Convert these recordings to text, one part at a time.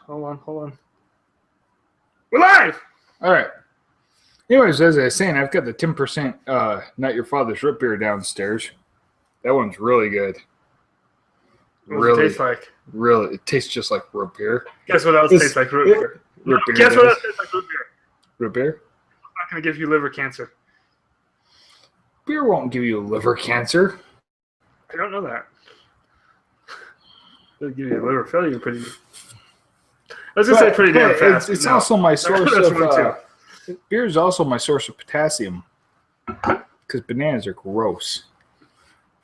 Hold on. We're live! All right. Anyways, as I was saying, I've got the 10% Not Your Father's root beer downstairs. That one's really good. What does it taste like? Really, it tastes just like root beer. Guess what else tastes like root beer? Guess what else tastes like root beer? Root beer? It's not going to give you liver cancer. Beer won't give you liver cancer. I don't know that. It'll give you liver failure pretty. I was going to say pretty damn fast. It's also my source of. Beer is also my source of potassium. Because bananas are gross.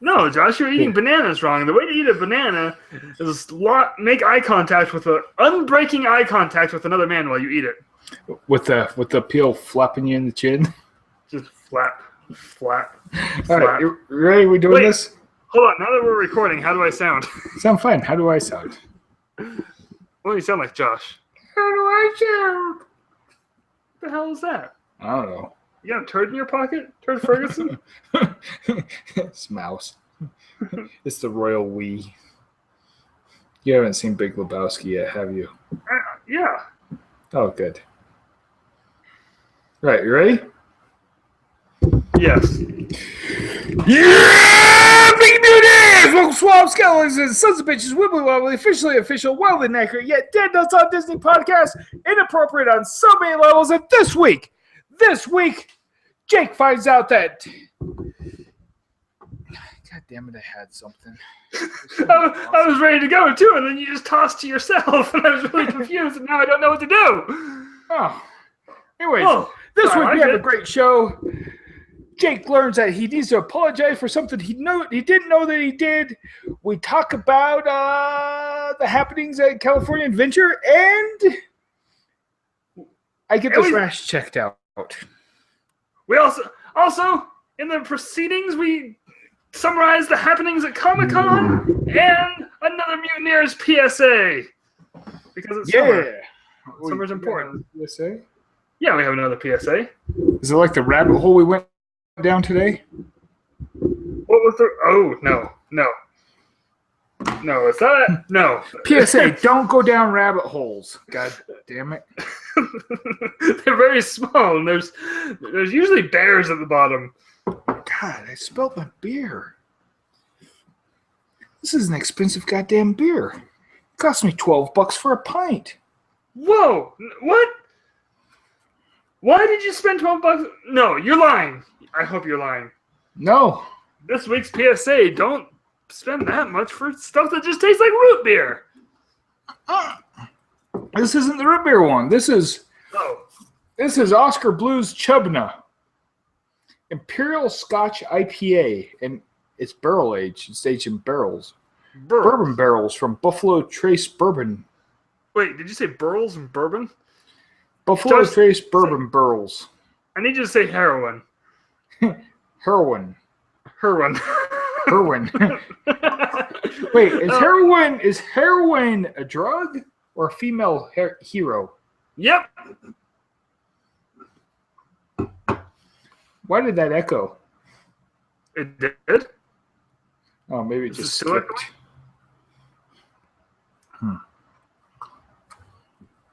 No, Josh, you're eating bananas wrong. The way to eat a banana is make eye contact unbreaking eye contact with another man while you eat it. With the peel flapping you in the chin. Just flap. All right, you ready? We doing this? Hold on. Now that we're recording, how do I sound? Sound fine. How do I sound? Well, you sound like Josh. How do I sound? What the hell is that? I don't know. You got a turd in your pocket? Turd Ferguson? It's Mouse. It's the royal we. You haven't seen Big Lebowski yet, have you? Yeah. Oh, good. Right, you ready? Yes. Yeah! Big new days! Welcome Swamp Skeletons and Sons of Bitches, Wibbly Wobbly, officially official, wildly inaccurate, yet dead nuts on Disney podcast, inappropriate on so many levels, and this week, Jake finds out that... God damn it, I had something. I was ready to go, too, and then you just tossed to yourself, and I was really confused, and now I don't know what to do. Oh. Anyways, this week we have a great show. Jake learns that he needs to apologize for something he didn't know that he did. We talk about the happenings at California Adventure, and I get the trash checked out. We also in the proceedings we summarize the happenings at Comic-Con and another Mutineers PSA because it's summer. Summer's important. PSA? Yeah, we have another PSA. Is it like the rabbit hole we went down today? What was the... Oh, no. No, it's not... No. PSA, don't go down rabbit holes. God damn it. They're very small, and there's usually bears at the bottom. God, I spilled my beer. This is an expensive goddamn beer. It cost me $12 for a pint. Whoa! What? Why did you spend $12? No, you're lying. I hope you're lying. No. This week's PSA, don't spend that much for stuff that just tastes like root beer. This isn't the root beer one. This is Oscar Blues Chubna Imperial Scotch IPA, and it's barrel aged. It's aged in barrels. Bourbon barrels from Buffalo Trace Bourbon. Wait, did you say barrels and bourbon? Buffalo Trace Bourbon barrels. I need you to say heroin. Heroin. Wait, is heroin a drug or a female hero? Yep. Why did that echo? It did. Oh, maybe it just skipped.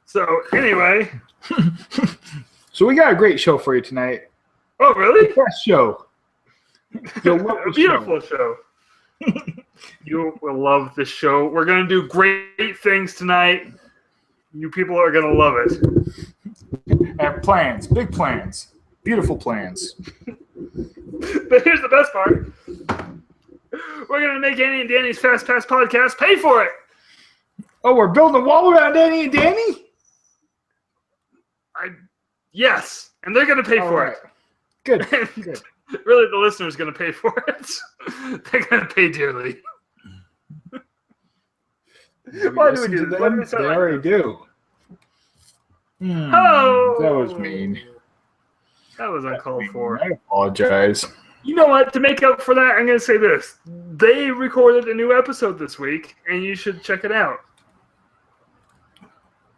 So, anyway. So we got a great show for you tonight. Oh, really? Best show. You'll love the beautiful show. You will love this show. We're going to do great things tonight. You people are going to love it. I have plans. Big plans. Beautiful plans. But here's the best part. We're going to make Annie and Danny's Fast Pass podcast pay for it. Oh, we're building a wall around Annie and Danny? Yes. And they're going to pay for it. Good. Really, the listener's going to pay for it. They're going to pay dearly. Why do we do this? They already do. Oh, that was mean. That was uncalled for. I apologize. You know what? To make up for that, I'm going to say this. They recorded a new episode this week, and you should check it out.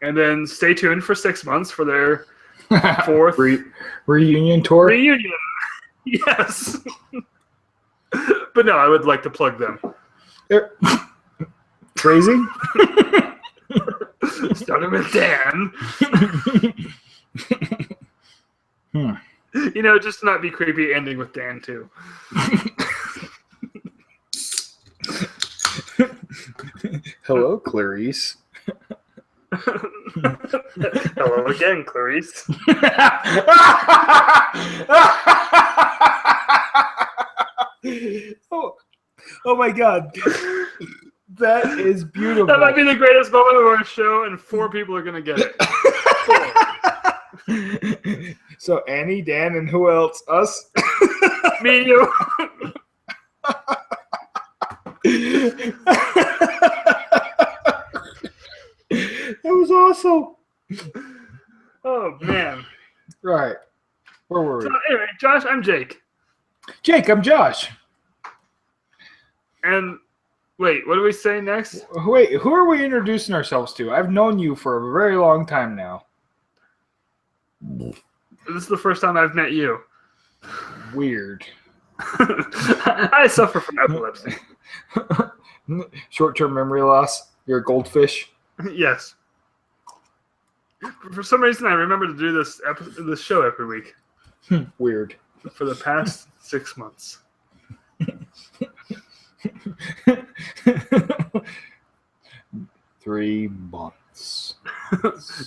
And then stay tuned for 6 months for their fourth reunion tour. Reunion. Yes. But no, I would like to plug them. Crazy? Starting with Dan. Just to not be creepy, ending with Dan too. Hello, Clarice. Hello again, Clarice. Oh my God. That is beautiful. That might be the greatest moment of our show, and 4 people are going to get it. So Annie, Dan, and who else? Us? Me and you. That was awesome. Oh, man. Right. Where were we? So anyway, Josh, I'm Jake. Jake, I'm Josh. And wait, what do we say next? Wait, who are we introducing ourselves to? I've known you for a very long time now. This is the first time I've met you. Weird. I suffer from epilepsy. Short-term memory loss. You're a goldfish. Yes. For some reason, I remember to do this show every week. Weird. For the past 6 months. 3 months.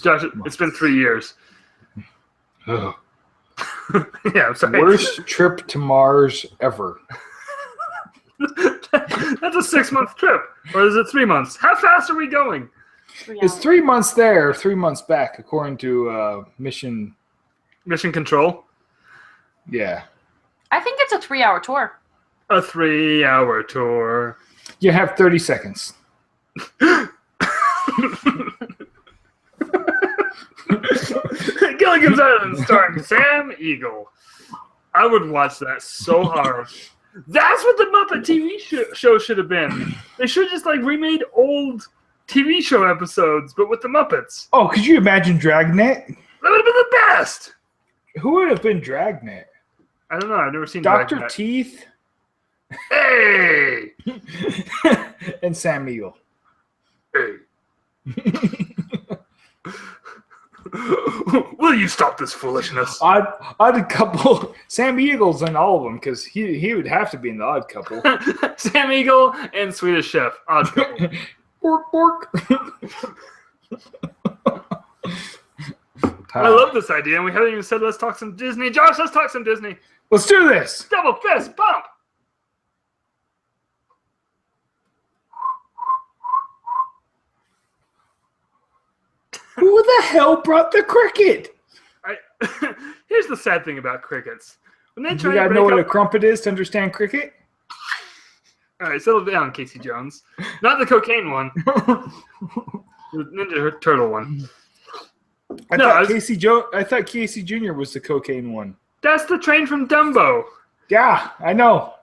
Josh, it's been 3 years. Ugh. Yeah, I'm sorry. Worst trip to Mars ever. That's a 6-month trip. Or is it 3 months? How fast are we going? It's 3 months there, 3 months back, according to Mission Control? Yeah. I think it's a 3-hour tour. A 3-hour tour. You have 30 seconds. Gilligan's Island starring Sam Eagle. I would watch that so hard. That's what the Muppet TV show should have been. They should have just remade old TV show episodes, but with the Muppets. Oh, could you imagine Dragnet? That would have been the best. Who would have been Dragnet? I don't know. I've never seen Dr. Dragnet. Teeth Hey! and Sam Eagle. Hey. Will you stop this foolishness? Odd Couple. Sam Eagle's in all of them because he would have to be in the Odd Couple. Sam Eagle and Swedish Chef. Odd Couple. Bork, bork. I love this idea, and we haven't even said let's talk some Disney. Josh, let's talk some Disney. Let's do this. Double fist bump. Who the hell brought the cricket? Here's the sad thing about crickets. When they You try gotta to know break what a up... crumpet is to understand cricket? All right, settle down, Casey Jones. Not the cocaine one. The Ninja Turtle one. I thought Casey Jr. was the cocaine one. That's the train from Dumbo. Yeah, I know.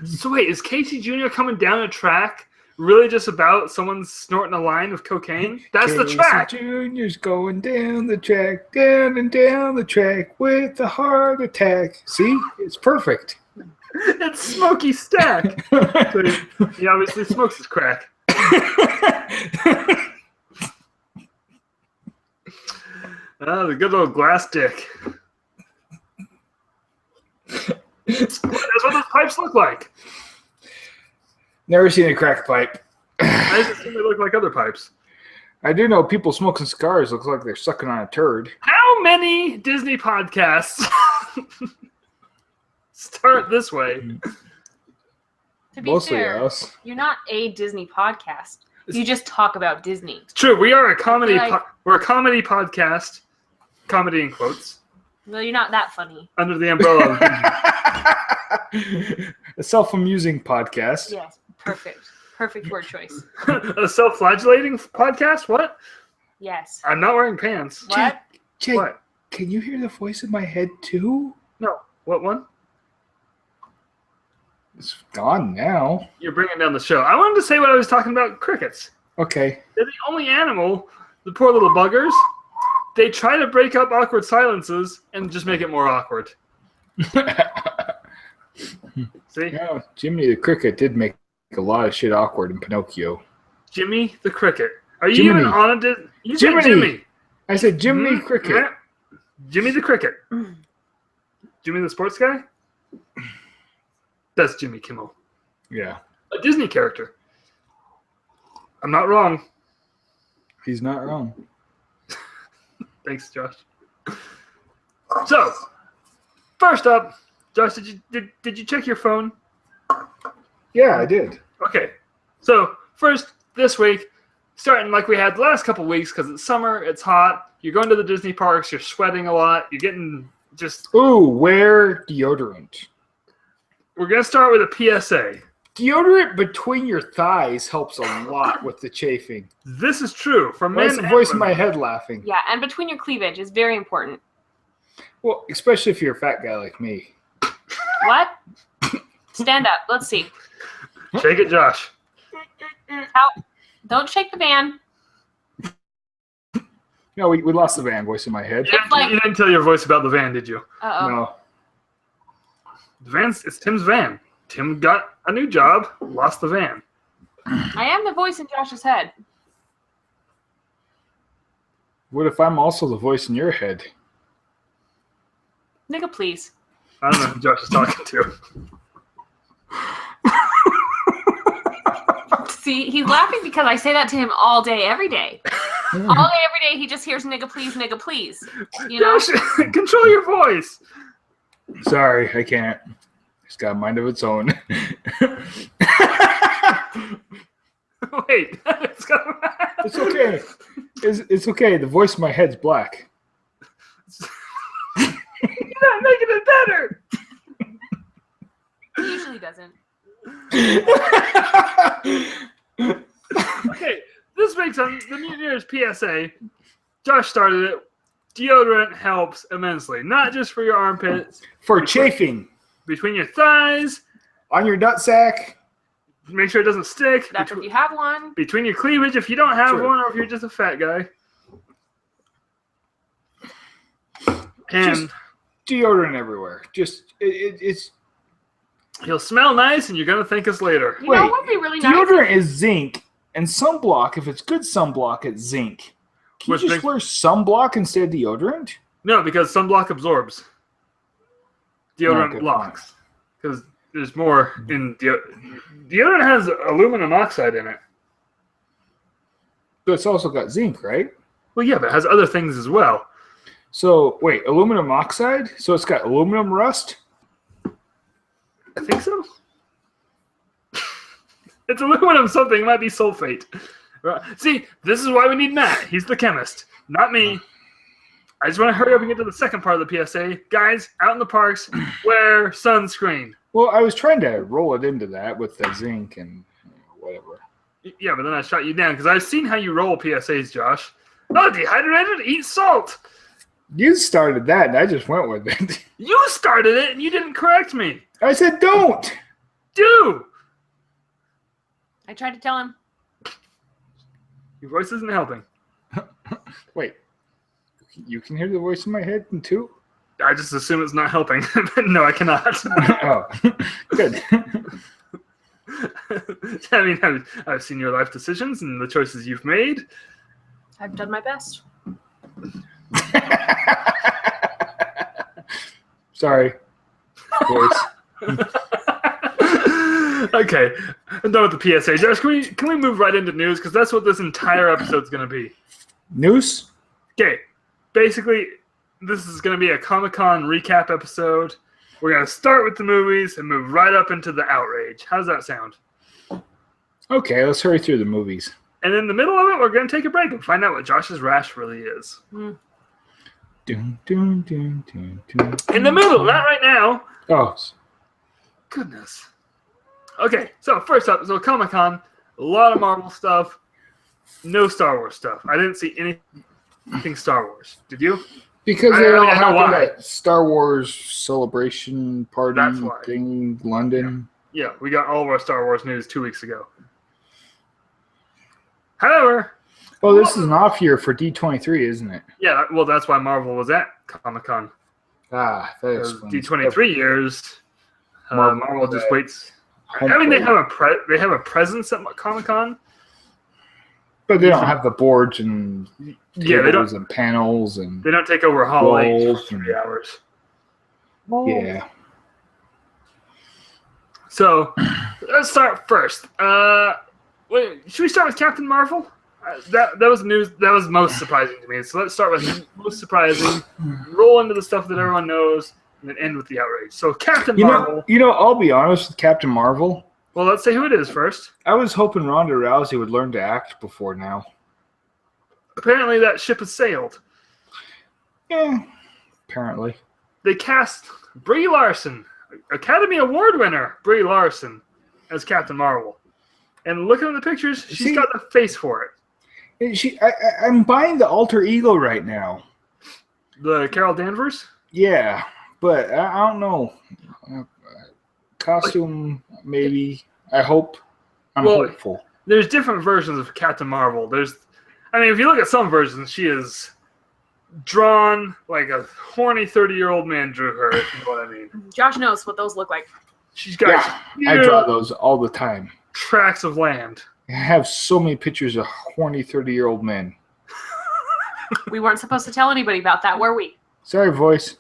So wait, is Casey Jr. coming down a track really just about someone snorting a line of cocaine? That's the track. Casey Jr.'s going down the track, down and down the track with a heart attack. See? It's perfect. It's Smokey Stack. So he obviously smokes his crack. The good old glass dick. That's what those pipes look like. Never seen a crack pipe. I just assume they look like other pipes. I do know people smoking cigars looks like they're sucking on a turd. How many Disney podcasts start this way? To be Mostly fair, us. you're not a Disney podcast. You just talk about Disney. It's true. We are a comedy. I feel like- We're a comedy podcast. Comedy in quotes. Well, you're not that funny. Under the umbrella of A self-amusing podcast. Yes, perfect. Perfect word choice. a self-flagellating podcast. What? Yes. I'm not wearing pants. What? Jake, What? can you hear the voice in my head too? No. What one? It's gone now. You're bringing down the show. I wanted to say what I was talking about. Crickets. Okay. They're the only animal. The poor little buggers. They try to break up awkward silences and just make it more awkward. See? Yeah, Jiminy the Cricket did make a lot of shit awkward in Pinocchio. Jimmy the Cricket. Are you Jiminy. even on a Disney? You said Jiminy. Jimmy. I said Jiminy Mhm. Cricket. Yeah. Jimmy the Cricket. Jimmy the sports guy? That's Jimmy Kimmel. Yeah, A Disney character. I'm not wrong. he's not wrong. Thanks, Josh. So, first up, Josh, did you check your phone? Yeah, I did. Okay. So, first, this week, starting like we had the last couple weeks, because it's summer, it's hot, you're going to the Disney parks, you're sweating a lot, you're getting just... Ooh, wear deodorant. We're going to start with a PSA. Deodorant between your thighs helps a lot with the chafing. This is true for Why men is the and voice in women. my head laughing? Yeah, and between your cleavage is very important. Well, especially if you're a fat guy like me. What? Stand up. Let's see. Shake it, Josh. Out. Don't shake the van. No, we lost the van voice in my head. like- You didn't tell your voice about the van, did you? Uh-oh. No. The van's, it's Tim's van. Tim got a new job, lost the van. I am the voice in Josh's head. What if I'm also the voice in your head? Nigga, please. I don't know who Josh is talking to. See, he's laughing because I say that to him all day, every day. All day, every day, he just hears nigga, please. You know? Josh, control your voice. Sorry, I can't. It's got a mind of its own. Wait, it's got... It's okay. It's okay. The voice in my head's black. You're not making it better. He usually doesn't. Okay, this makes the New Year's PSA. Josh started it. Deodorant helps immensely, not just for your armpits, For chafing between your thighs. on your nutsack. Make sure it doesn't stick. That's if you have one. Between your cleavage, if you don't have Sure. one, or if you're just a fat guy. And Just deodorant everywhere. Just it's he'll smell nice, and you're gonna thank us later. You know Wait, what would be really nice? deodorant is zinc, and sunblock. If it's good sunblock, it's zinc. Can Which you just makes- wear sunblock instead of deodorant? No, because sunblock absorbs. Deodorant Okay, blocks. Because there's more in deodorant has aluminum oxide in it. But it's also got zinc, right? Well, yeah, but it has other things as well. So wait, aluminum oxide. So it's got aluminum rust. I think so. It's aluminum something. It might be sulfate. Right. See, this is why we need Matt. He's the chemist, not me. I just want to hurry up and get to the second part of the PSA. Guys, out in the parks, wear sunscreen. Well, I was trying to roll it into that with the zinc and whatever. Yeah, but then I shot you down because I've seen how you roll PSAs, Josh. Oh, dehydrated? Eat salt. You started that, and I just went with it. You started it and you didn't correct me. I said don't. Do. I tried to tell him. Your voice isn't helping. Wait, you can hear the voice in my head too? I just assume it's not helping. No, I cannot. Oh, good. I mean, I've seen your life decisions and the choices you've made. I've done my best. Sorry, voice. Okay, I'm done with the PSA. Josh, can we move right into news? Because that's what this entire episode's going to be. Noose? Okay, basically, this is going to be a Comic-Con recap episode. We're going to start with the movies and move right up into the outrage. How does that sound? Okay, let's hurry through the movies. And in the middle of it, we're going to take a break and find out what Josh's rash really is. Dun, dun, dun, dun, dun, In the middle, not right now. Oh, Goodness. Okay, so first up, so Comic-Con, a lot of Marvel stuff, no Star Wars stuff. I didn't see anything Star Wars. Did you? because I they know all happened why. at Star Wars celebration party That's why. thing, London. Yeah, we got all of our Star Wars news 2 weeks ago. However, Oh, this is an off year for D23, isn't it? yeah, well, that's why Marvel was at Comic-Con. Ah, that Because explains. D23 years, Marvel just waits. Home I mean, they plate. have a presence at Comic-Con. But they don't have the boards and Yeah, they tables don't. and panels and They don't take over Hall H walls for and 3 hours. yeah. So let's start first. Wait, should we start with Captain Marvel? That was news. That was most surprising to me. So let's start with most surprising. Roll into the stuff that everyone knows, and then end with the outrage. So Captain Marvel. I'll be honest with Captain Marvel. Well, let's say who it is first. I was hoping Ronda Rousey would learn to act before now. Apparently, that ship has sailed. Yeah, apparently. They cast Brie Larson, Academy Award winner Brie Larson, as Captain Marvel. And looking at the pictures, she's got the face for it. I'm buying the alter ego right now. The Carol Danvers? Yeah, but I don't know. Costume, maybe. I hope. I'm hopeful. There's different versions of Captain Marvel. If you look at some versions, she is drawn like a horny 30-year-old man drew her, if you know what I mean. Josh knows what those look like. She's got I draw those all the time. tracts of land. I have so many pictures of horny 30-year-old men. We weren't supposed to tell anybody about that, were we? Sorry, voice.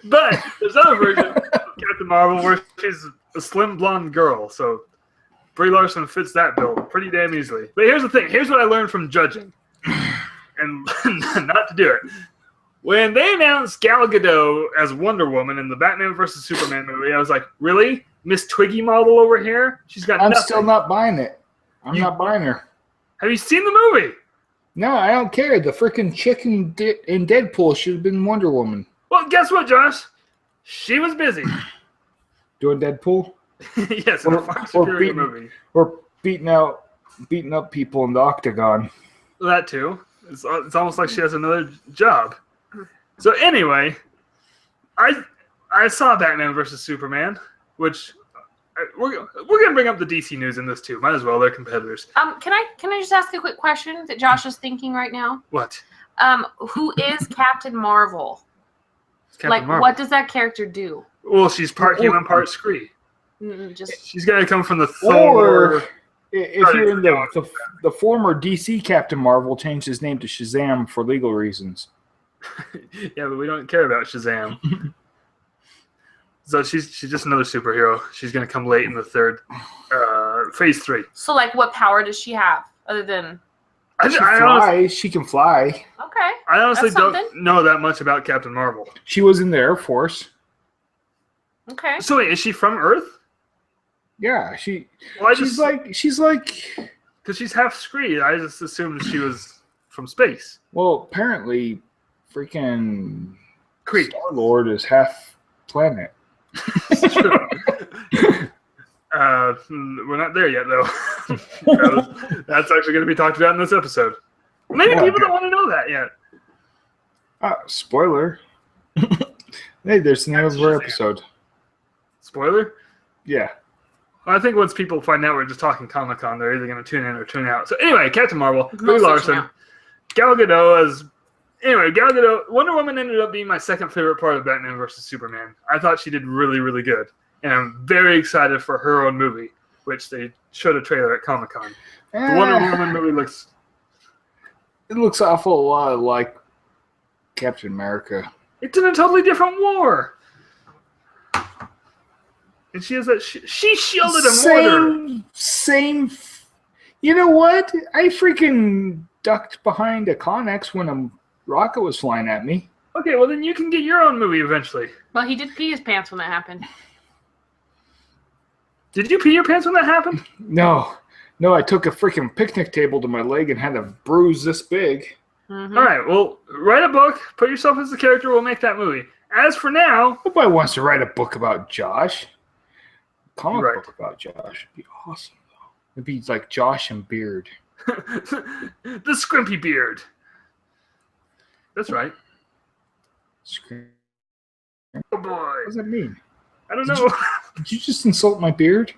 But there's other versions of Captain Marvel where she's a slim blonde girl, so Brie Larson fits that bill pretty damn easily. But here's the thing. Here's what I learned from judging. And not to do it. When they announced Gal Gadot as Wonder Woman in the Batman vs. Superman movie, I was like, really? Miss Twiggy model over here? She's got nothing. I'm still not buying it. I'm not buying her. Have you seen the movie? No, I don't care. The freaking chick in Deadpool should have been Wonder Woman. Well, guess what, Josh? She was busy. Doing Deadpool? Yes, in a far superior movie. Or beating up people in the Octagon. That too. It's almost like she has another job. So anyway, I saw Batman vs. Superman, which we're gonna bring up the DC news in this too. Might as well. They're competitors. Can I just ask a quick question that Josh is thinking right now? What? Who is Captain Marvel? Captain Marvel. What does that character do? Well, she's part human, part Scree. She's got to come from the Thor. Or if you're in the former DC Captain Marvel changed his name to Shazam for legal reasons. Yeah, but we don't care about Shazam. So she's just another superhero. She's going to come late in the third phase 3. So, what power does she have other than? She can fly. Okay. I honestly don't know that much about Captain Marvel. She was in the Air Force. Okay. So wait, is she from Earth? Yeah, she's like because she's half Scree. I just assumed she was from space. Well, apparently, freaking Kree. Star-Lord is half planet. It's true. We're not there yet, though. That's actually going to be talked about in this episode. Maybe people don't want to know that yet. Spoiler. Hey, there's the name of our episode. Spoiler? Yeah. Well, I think once people find out we're just talking Comic-Con, they're either going to tune in or tune out. So anyway, Captain Marvel, Brie Larson, Gal Gadot as... Anyway, Gal Gadot, Wonder Woman ended up being my second favorite part of Batman vs. Superman. I thought she did really, really good. And I'm very excited for her own movie, which they showed a trailer at Comic-Con. The Wonder Woman movie looks... It looks awful lot like Captain America. It's in a totally different war. And she has that... She shielded a mortar. Same... You know what? I freaking ducked behind a Connex when a rocket was flying at me. Okay, well then you can get your own movie eventually. Well, he did pee his pants when that happened. Did you pee your pants when that happened? No, I took a freaking picnic table to my leg and had a bruise this big. Mm-hmm. All right, well, write a book, put yourself as the character, we'll make that movie. As for now... Nobody wants to write a book about Josh. Comic Right. book about Josh would be awesome, though. It'd be like Josh and Beard. The Scrimpy Beard. That's right. Oh boy. What does that mean? I don't know. Did you just insult my beard?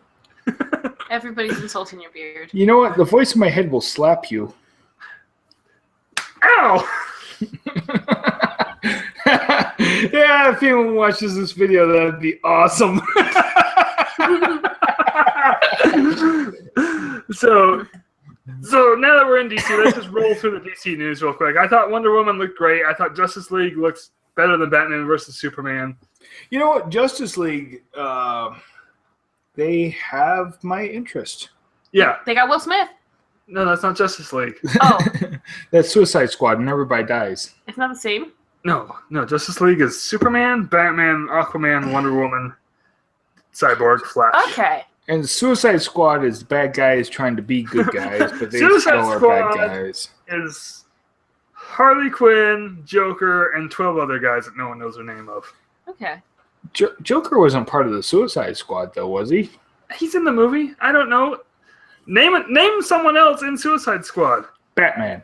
Everybody's insulting your beard. You know what? The voice in my head will slap you. Ow! Yeah, if anyone watches this video, that'd be awesome. So, So now that we're in DC, let's just roll through the DC news real quick. I thought Wonder Woman looked great. I thought Justice League looks better than Batman versus Superman. You know what? Justice League, they have my interest. Yeah. They got Will Smith. No, that's not Justice League. Oh, That's Suicide Squad and everybody dies. it's not the same. No, Justice League is Superman, Batman, Aquaman, Wonder Woman, Cyborg, Flash. Okay. And Suicide Squad is bad guys trying to be good guys, but they Suicide still are bad Squad guys. Is Harley Quinn, Joker, and 12 other guys that no one knows their name of. Okay. Joker wasn't part of the Suicide Squad, though, was he? He's in the movie. I don't know. Name someone else in Suicide Squad. Batman.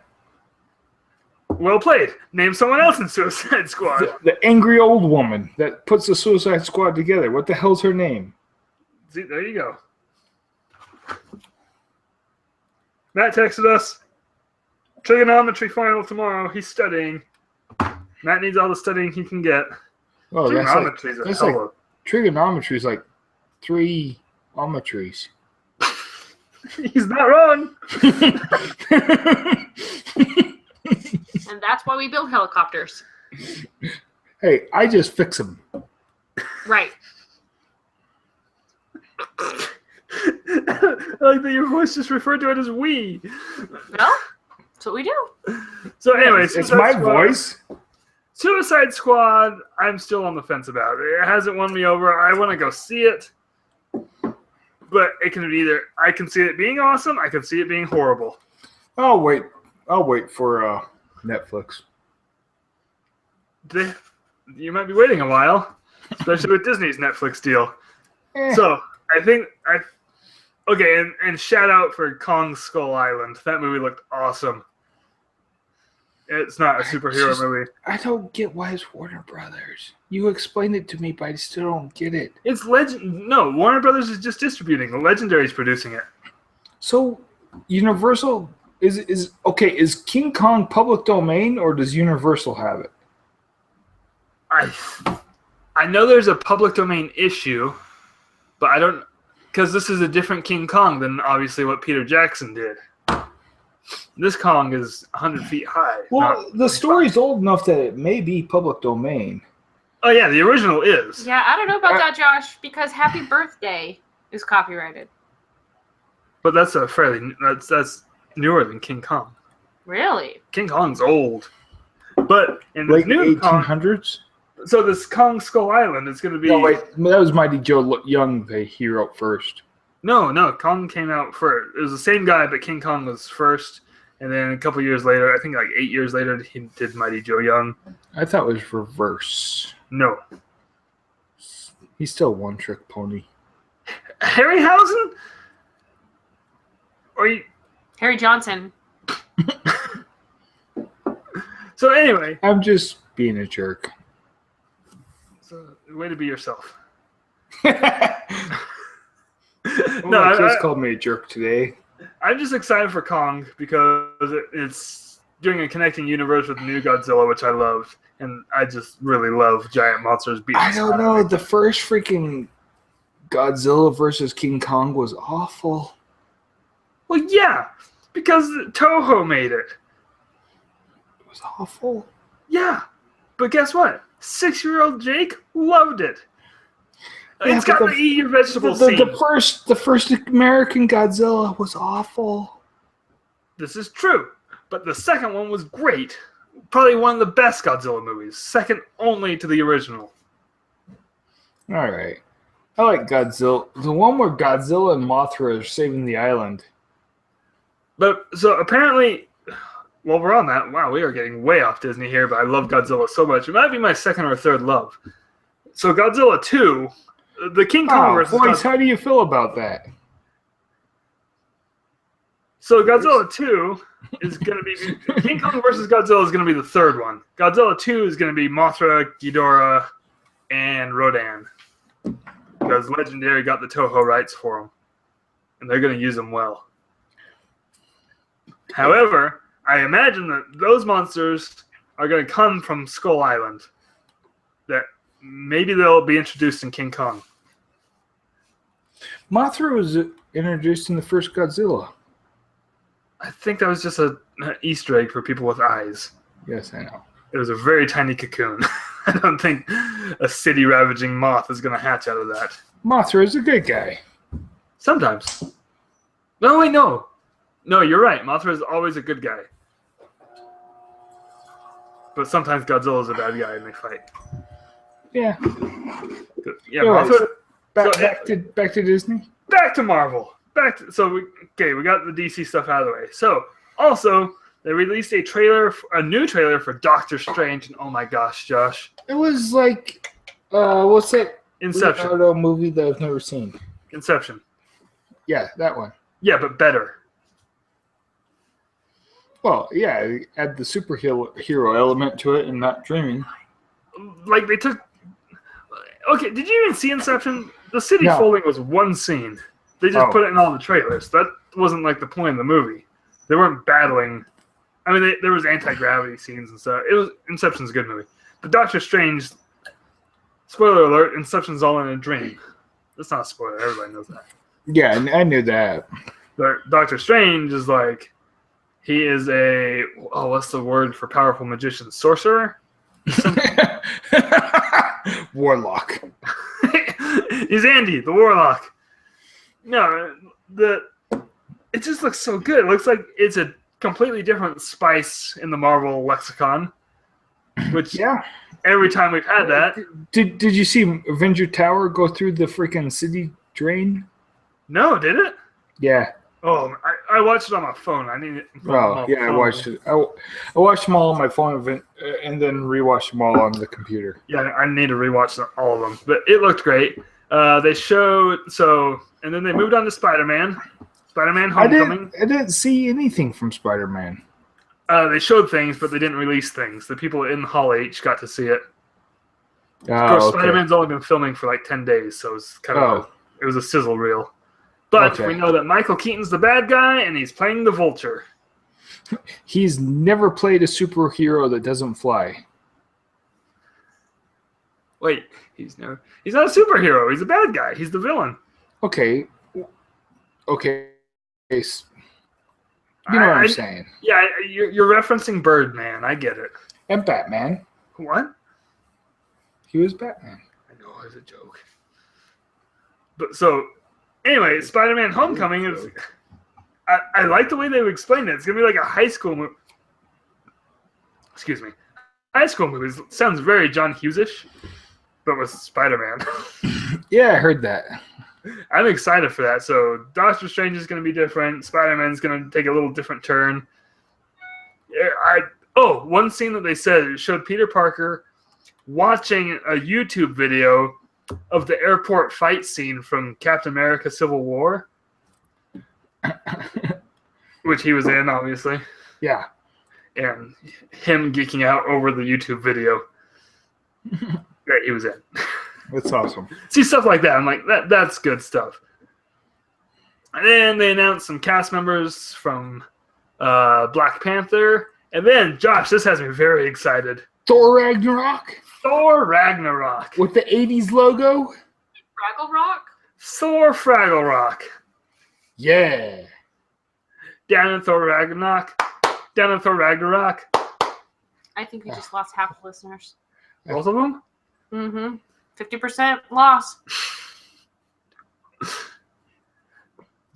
Well played. Name someone else in Suicide Squad. The angry old woman that puts the Suicide Squad together. What the hell's her name? See, there you go. Matt texted us. Trigonometry final tomorrow. He's studying. Matt needs all the studying he can get. Oh, Trigonometry is a that's hell like of- trigonometry is like 3 ometries. He's not wrong. And that's why we build helicopters. Hey, I just fix them. Right. I like that your voice just referred to it as we. Well, that's what we do. So anyway, It's Suicide my Squad- voice. Suicide Squad, I'm still on the fence about. It hasn't won me over. I want to go see it. But it can be either I can see it being awesome, I can see it being horrible. I'll wait for Netflix. You might be waiting a while, especially with Disney's Netflix deal. So okay, and shout out for Kong Skull Island. That movie looked awesome. It's not a superhero movie. I don't get why it's Warner Brothers. You explained it to me, but I still don't get it. It's Legend. No, Warner Brothers is just distributing. The Legendary's producing it. So, Universal is okay. Is King Kong public domain, or does Universal have it? I know there's a public domain issue, but I don't, because this is a different King Kong than obviously what Peter Jackson did. This Kong is 100 feet high. Well, the story's old enough that it may be public domain. Oh yeah, the original is. Yeah, I don't know about that, Josh, because Happy Birthday is copyrighted. But that's that's newer than King Kong. Really? King Kong's old. But in the Like new Kong, 1800s? so this Kong Skull Island is going to be. No, wait. That was Mighty Joe Young that he wrote first. No, Kong came out first. It was the same guy, but King Kong was first. And then a couple years later, I think like 8 years later, he did Mighty Joe Young. I thought it was reverse. No. He's still one trick pony. Harryhausen? Or you... Harry Johnson. So anyway, I'm just being a jerk. so way to be yourself. No, Chris called me a jerk today. I'm just excited for Kong because it's doing a connecting universe with New Godzilla, which I loved, and I just really love giant monsters beating. I don't know. The first freaking Godzilla versus King Kong was awful. Well, yeah, because Toho made it. It was awful. Yeah, but guess what? 6-year-old Jake loved it. Yeah, It's got but the eat your vegetables The scene. first American Godzilla was awful. This is true, but the second one was great. Probably one of the best Godzilla movies, second only to the original. All right. I like Godzilla. The one where Godzilla and Mothra are saving the island. But so apparently, well, we're on that. Wow, we are getting way off Disney here, but I love Godzilla so much. It might be my second or third love. So Godzilla 2, the King Kong Oh, versus boys, Godzilla. how do you feel about that? So Godzilla 2 is going to be King Kong versus Godzilla is going to be the third one. Godzilla 2 is going to be Mothra, Ghidorah, and Rodan, because Legendary got the Toho rights for them, and they're going to use them well. However, I imagine that those monsters are going to come from Skull Island. That maybe they'll be introduced in King Kong. Mothra was introduced in the first Godzilla. I think that was just an Easter egg for people with eyes. Yes, I know. It was a very tiny cocoon. I don't think a city-ravaging moth is going to hatch out of that. Mothra is a good guy. Sometimes. No, wait, no. No, you're right. Mothra is always a good guy. But sometimes Godzilla's a bad guy and they fight. Yeah. Yeah, Anyways, Mothra. Back to Disney. Back to Marvel. We got the DC stuff out of the way. So, also, they released a new trailer for Doctor Strange, and oh my gosh, Josh. It was like, what's that Inception. Leonardo movie that I've never seen? Inception. Yeah, that one. Yeah, but better. Well, yeah, add the superhero element to it and not dreaming. Like, they took... Okay, did you even see Inception? The city falling was one scene. They just put it in all the trailers. That wasn't, like, the point of the movie. They weren't battling... I mean, there was anti-gravity scenes and stuff. Inception's a good movie. But Doctor Strange... Spoiler alert, Inception's all in a dream. That's not a spoiler. Everybody knows that. Yeah, I knew that. But Doctor Strange is like... He is a... Oh, what's the word for powerful magician? Sorcerer? Warlock. He's Andy, the Warlock. No, it just looks so good. It looks like it's a completely different spice in the Marvel lexicon. Which, every time we've had that. Did you see Avenger Tower go through the freaking city drain? No, did it? Yeah. Oh, I watched it on my phone. I need it. Oh, yeah, I watched it. I watched them all on my phone and then rewatched them all on the computer. Yeah, I need to rewatch all of them. But it looked great. They showed... And then they moved on to Spider-Man. Spider-Man Homecoming. I didn't see anything from Spider-Man. They showed things, but they didn't release things. The people in Hall H got to see it. Of course, Spider-Man's only been filming for like 10 days, so it's kind of it was a sizzle reel. But we know that Michael Keaton's the bad guy, and he's playing the Vulture. He's never played a superhero that doesn't fly. Wait, he's not a superhero. He's a bad guy. He's the villain. Okay. You know what I'm saying. Yeah, you're referencing Birdman. I get it. And Batman. What? He was Batman. I know, it was a joke. But so... Anyway, Spider-Man Homecoming is... I like the way they explained it. It's going to be like a high school movie. Excuse me. High school movies sounds very John Hughes-ish, but with Spider-Man. Yeah, I heard that. I'm excited for that. So Doctor Strange is going to be different. Spider-Man's going to take a little different turn. One scene that they said, it showed Peter Parker watching a YouTube video of the airport fight scene from Captain America Civil War. Which he was in, obviously. Yeah. And him geeking out over the YouTube video that he was in. That's awesome. See stuff like that. I'm like, that's good stuff. And then they announced some cast members from Black Panther. And then, Josh, this has me very excited. Thor Ragnarok? Thor Ragnarok. With the 80s logo? Fraggle Rock? Thor Fraggle Rock. Yeah. Down in Thor Ragnarok. Down in Thor Ragnarok. I think we just lost half the listeners. Both of them? Mm-hmm. 50% loss.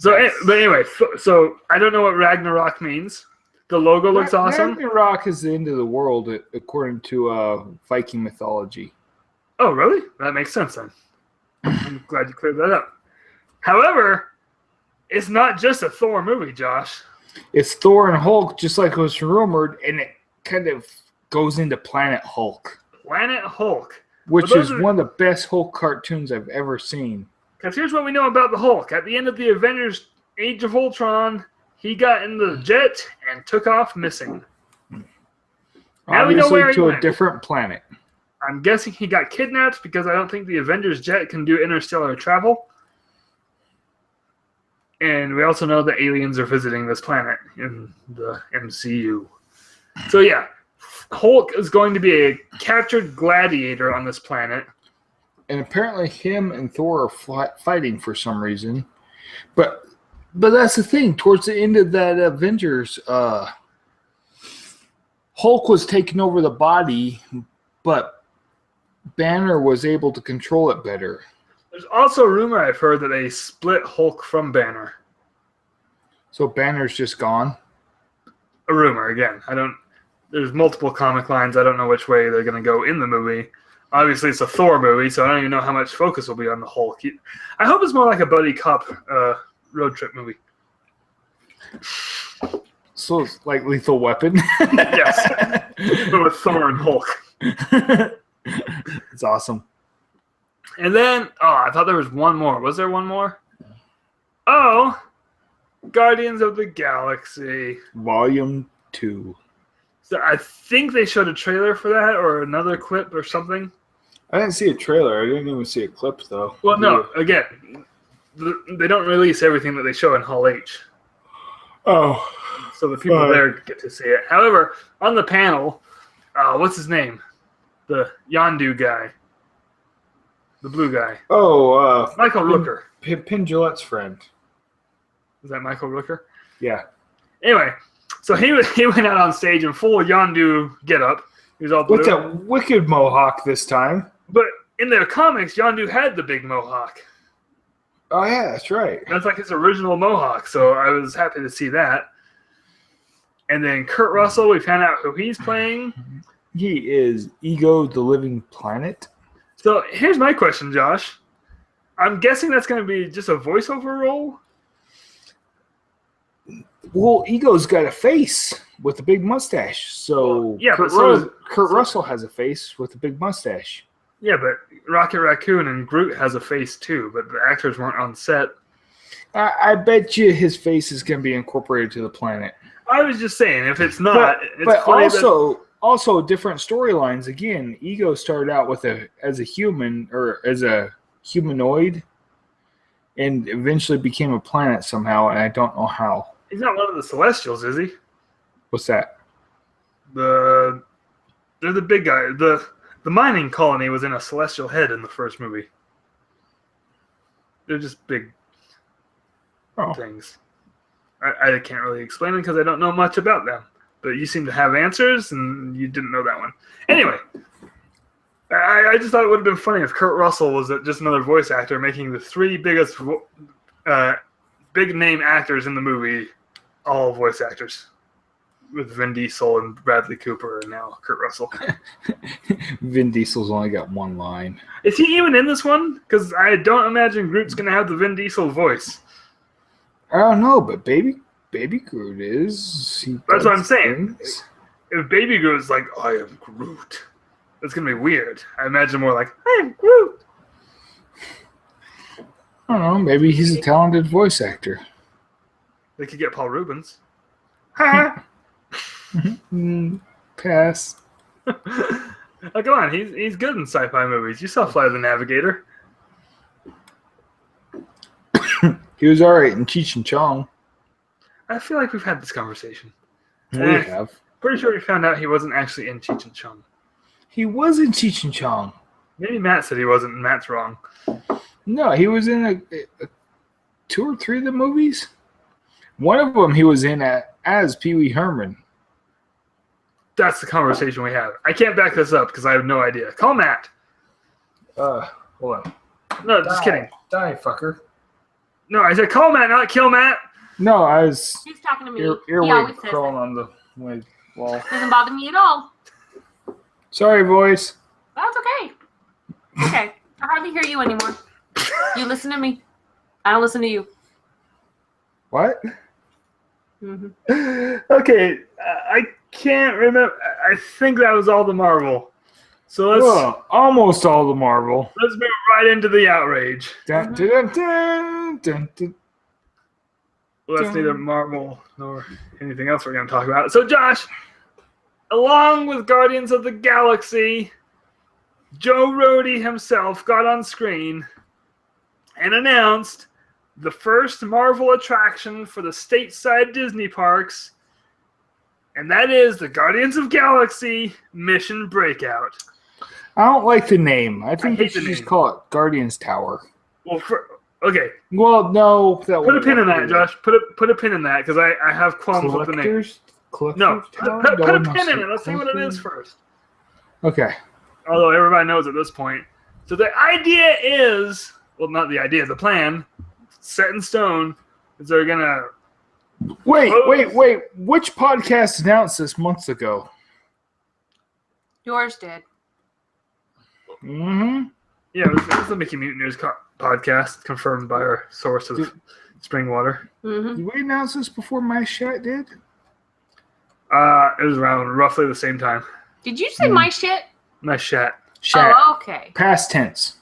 But anyway, so I don't know what Ragnarok means. The logo looks awesome. Ragnarok is the end of the world, according to Viking mythology. Oh, really? That makes sense then. I'm glad you cleared that up. However, it's not just a Thor movie, Josh. It's Thor and Hulk, just like it was rumored, and it kind of goes into Planet Hulk. Planet Hulk. Which is one of the best Hulk cartoons I've ever seen. Because here's what we know about the Hulk. At the end of the Avengers Age of Ultron, he got in the jet and took off missing. Now we know where he went. To a different planet. I'm guessing he got kidnapped because I don't think the Avengers jet can do interstellar travel. And we also know the aliens are visiting this planet in the MCU. So yeah, Hulk is going to be a captured gladiator on this planet. And apparently him and Thor are fighting for some reason. But But that's the thing. Towards the end of that Avengers, Hulk was taking over the body, but Banner was able to control it better. There's also a rumor I've heard that they split Hulk from Banner. So Banner's just gone? A rumor, again. There's multiple comic lines. I don't know which way they're going to go in the movie. Obviously, it's a Thor movie, so I don't even know how much focus will be on the Hulk. I hope it's more like a buddy cop road trip movie. So it's like Lethal Weapon? Yes. But with Thor and Hulk. It's awesome. And then, I thought there was one more. Was there one more? Oh, Guardians of the Galaxy. Volume 2. So I think they showed a trailer for that or another clip or something. I didn't see a trailer. I didn't even see a clip, though. Well, no, again, they don't release everything that they show in Hall H. Oh. So the people there get to see it. However, on the panel, what's his name? The Yondu guy. The blue guy. Oh, Michael Rooker. Penn Jillette's friend. Is that Michael Rooker? Yeah. Anyway, so he went out on stage in full Yondu getup. He was all blue. With that wicked mohawk this time. But in their comics, Yondu had the big mohawk. Oh, yeah, that's right. That's like his original mohawk, so I was happy to see that. And then Kurt Russell, we found out who he's playing. He is Ego the Living Planet. So here's my question, Josh. I'm guessing that's going to be just a voiceover role? Well, Ego's got a face with a big mustache. So Well, yeah, Kurt, but Kurt Russell has a face with a big mustache. Yeah, but Rocket Raccoon and Groot has a face too, but the actors weren't on set. I bet you his face is going to be incorporated to the planet. I was just saying, if it's not, it's but funny also different storylines. Again, Ego started out as a human or as a humanoid, and eventually became a planet somehow, and I don't know how. he's not one of the Celestials, is he? What's that? They're the big guy. The mining colony was in a celestial head in the first movie. They're just big things. I can't really explain them because I don't know much about them. But you seem to have answers, and you didn't know that one. Anyway, I just thought it would have been funny if Kurt Russell was just another voice actor making the three biggest big-name actors in the movie all voice actors. With Vin Diesel and Bradley Cooper and now Kurt Russell. Vin Diesel's only got one line. Is he even in this one? Because I don't imagine Groot's going to have the Vin Diesel voice. I don't know, but Baby Groot is. That's what I'm saying. If Baby Groot is like, I am Groot, that's going to be weird. I imagine more like, I am Groot. I don't know. Maybe he's a talented voice actor. They could get Paul Rubens. Ha! Pass. Oh, come on, he's good in sci-fi movies. You saw Flight of the Navigator. He was alright in Cheech and Chong. I feel like we've had this conversation. We have. Pretty sure we found out he wasn't actually in Cheech and Chong. He was in Cheech and Chong. Maybe Matt said he wasn't, and Matt's wrong. No, he was in a 2 or 3 of the movies. One of them he was in as Pee Wee Herman. That's the conversation we have. I can't back this up because I have no idea. Call Matt. Hold on. No, just kidding. Die, fucker. No, I said call Matt, not kill Matt. No, I was He's talking to me. earwig crawling on the wall. Doesn't bother me at all. Sorry, voice. That's okay. Okay. I hardly hear you anymore. You listen to me. I don't listen to you. What? Mm-hmm. Okay, I can't remember. I think that was all the Marvel. So almost all the Marvel. let's move right into the outrage. Dun, dun, dun, dun, dun. Well, that's neither Marvel nor anything else we're going to talk about. So, Josh, along with Guardians of the Galaxy, Joe Rohde himself got on screen and announced the first Marvel attraction for the stateside Disney parks, and that is the Guardians of Galaxy Mission Breakout. I don't like the name. I think hate they should the just name. call it Guardians Tower. Well, Okay, Well, no. put a pin in that, Josh. Put a pin in that because I have qualms with the name. Collectors No, Town? put a No, pin in it. Let's see what it is first. Okay. Although everybody knows at this point. So the idea is, well, not the idea, the plan, set in stone, is they're gonna. Wait. Which podcast announced this months ago? Yours did. Mm-hmm. Yeah, it was the Mickey Mutineers podcast, confirmed by our source of spring water. Mm-hmm. Did we announce this before my shot did? It was around roughly the same time. Did you say my shit? Nice chat. Shat. Oh, okay. Past tense.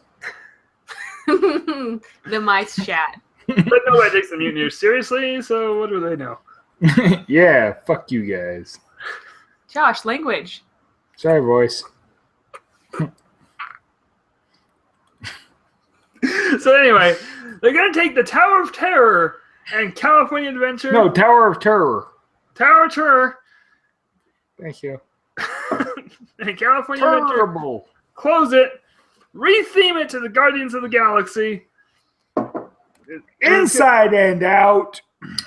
The mice chat. But nobody takes the Mutineers seriously, so what do they know? Yeah, fuck you guys. Josh, language. Sorry, voice. So anyway, they're gonna take the Tower of Terror and California Adventure. No, Tower of Terror. Tower of Terror Thank you. and California Adventure. Terrible. Close it. Retheme it to the Guardians of the Galaxy. Inside and out.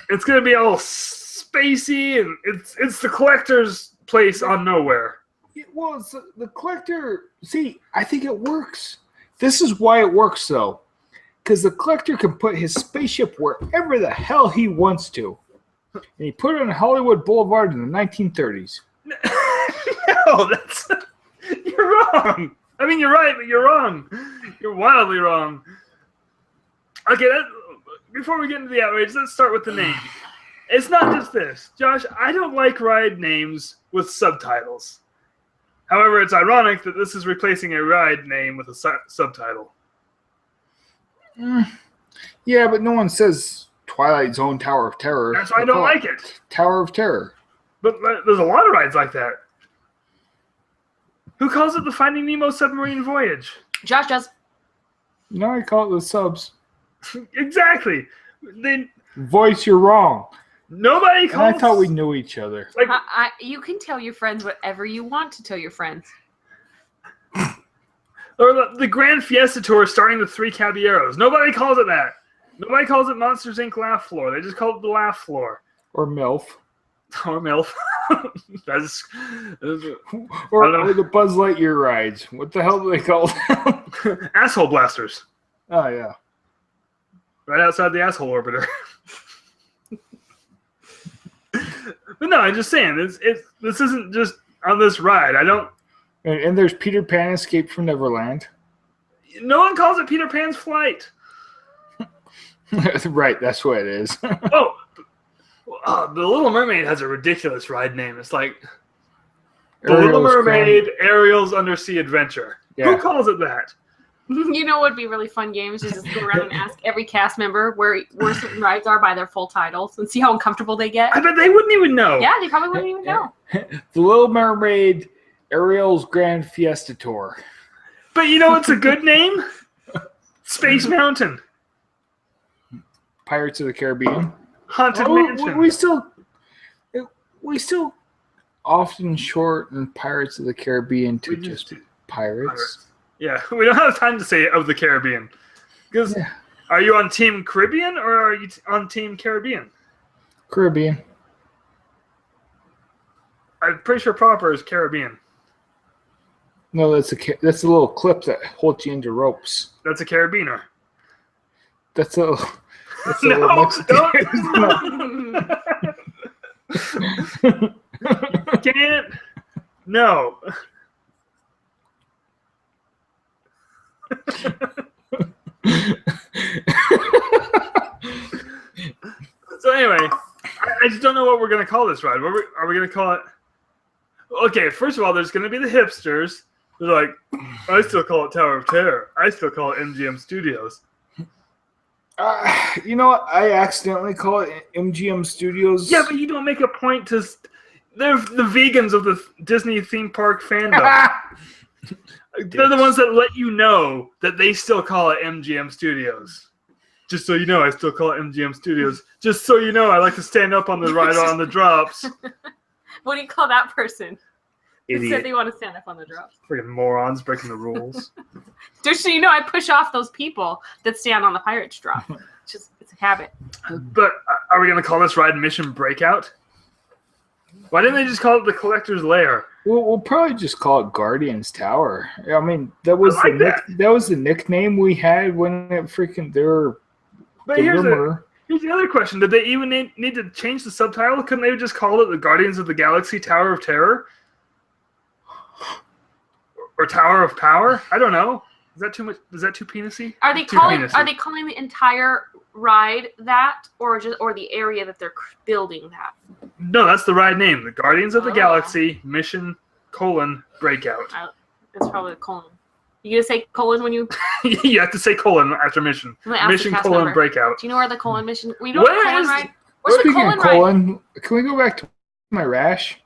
It's gonna be all spacey, and it's the collector's place on nowhere. Well, it's the collector. See, I think it works. This is why it works, though. Because the collector can put his spaceship wherever the hell he wants to. And he put it on Hollywood Boulevard in the 1930s. No, you're wrong. I mean, you're right, but you're wrong. You're wildly wrong. Okay, before we get into the outrage, let's start with the name. It's not just this. Josh, I don't like ride names with subtitles. However, it's ironic that this is replacing a ride name with a subtitle. Yeah, but no one says Twilight Zone Tower of Terror. That's why I don't like it. Tower of Terror. But there's a lot of rides like that. Who calls it the Finding Nemo submarine voyage? Josh does. No, I call it the subs. Exactly. Voice, you're wrong. Nobody And calls. I thought we knew each other. Like, You can tell your friends whatever you want to tell your friends. or the Grand Fiesta Tour starring the Three Caballeros. Nobody calls it that. Nobody calls it Monsters Inc. Laugh Floor. They just call it the Laugh Floor. Or MILF. Or MILF. That's Or the Buzz Lightyear rides. What the hell do they call them? asshole blasters. Oh, yeah. Right outside the asshole orbiter. But no, I'm just saying, this isn't just on this ride. I don't. And there's Peter Pan Escape from Neverland. No one calls it Peter Pan's Flight. Right, that's what it is. Oh, the Little Mermaid has a ridiculous ride name. It's like The Little Mermaid, Ariel's Undersea Adventure. Yeah. Who calls it that? You know what would be really fun games is just go around and ask every cast member where certain rides are by their full titles and see how uncomfortable they get. I bet they wouldn't even know. Yeah, they probably wouldn't even know. The Little Mermaid, Ariel's Grand Fiesta Tour. But you know what's a good name? Space Mountain. Pirates of the Caribbean. Haunted Oh, Mansion. we still often shorten Pirates of the Caribbean to We just do. Pirates. Yeah, we don't have time to say of the Caribbean. Because Yeah. Are you on Team Caribbean or are you on Team Caribbean? Caribbean. I'm pretty sure proper is Caribbean. No, that's a little clip that holds you into ropes. That's a Carabiner. That's a No, little Mexican. don't. Can't. No. So anyway, I just don't know what we're going to call this ride. Are we going to call it? Okay, first of all, there's going to be the hipsters. They're like, I still call it Tower of Terror. I still call it MGM Studios. You know what? I accidentally call it MGM Studios. Yeah, but you don't make a point to. They're the vegans of the Disney theme park fandom. They're the ones that let you know that they still call it MGM Studios. Just so you know, I still call it MGM Studios. Just so you know, I like to stand up on the ride on the drops. What do you call that person? It said Idiot. they want to stand up on the drop. Freaking morons breaking the rules. Just so you know, I push off those people that stand on the Pirates drop. It's a habit. But are we going to call this ride Mission Breakout? Why didn't they just call it the Collector's Lair? We'll probably just call it Guardian's Tower. I mean, that was I like that was the nickname we had when it freaking they were. But the here's rumor. the other question. Did they even need to change the subtitle? Couldn't they just call it the Guardians of the Galaxy Tower of Terror? Or Tower of Power? I don't know. Is that too much? Is that too penisy? Are they Too calling penisy. the entire ride that, or the area that they're building that? No, that's the ride name. The Guardians of the Oh. Galaxy Mission Breakout. It's probably a colon. You gonna say colon when you? You have to say colon after mission. I'm gonna ask the Mission cast colon member. breakout. Do you know where the colon mission? We know Where the colon is- ride. Where's the Speaking colon of ride? colon, can we go back to my rash?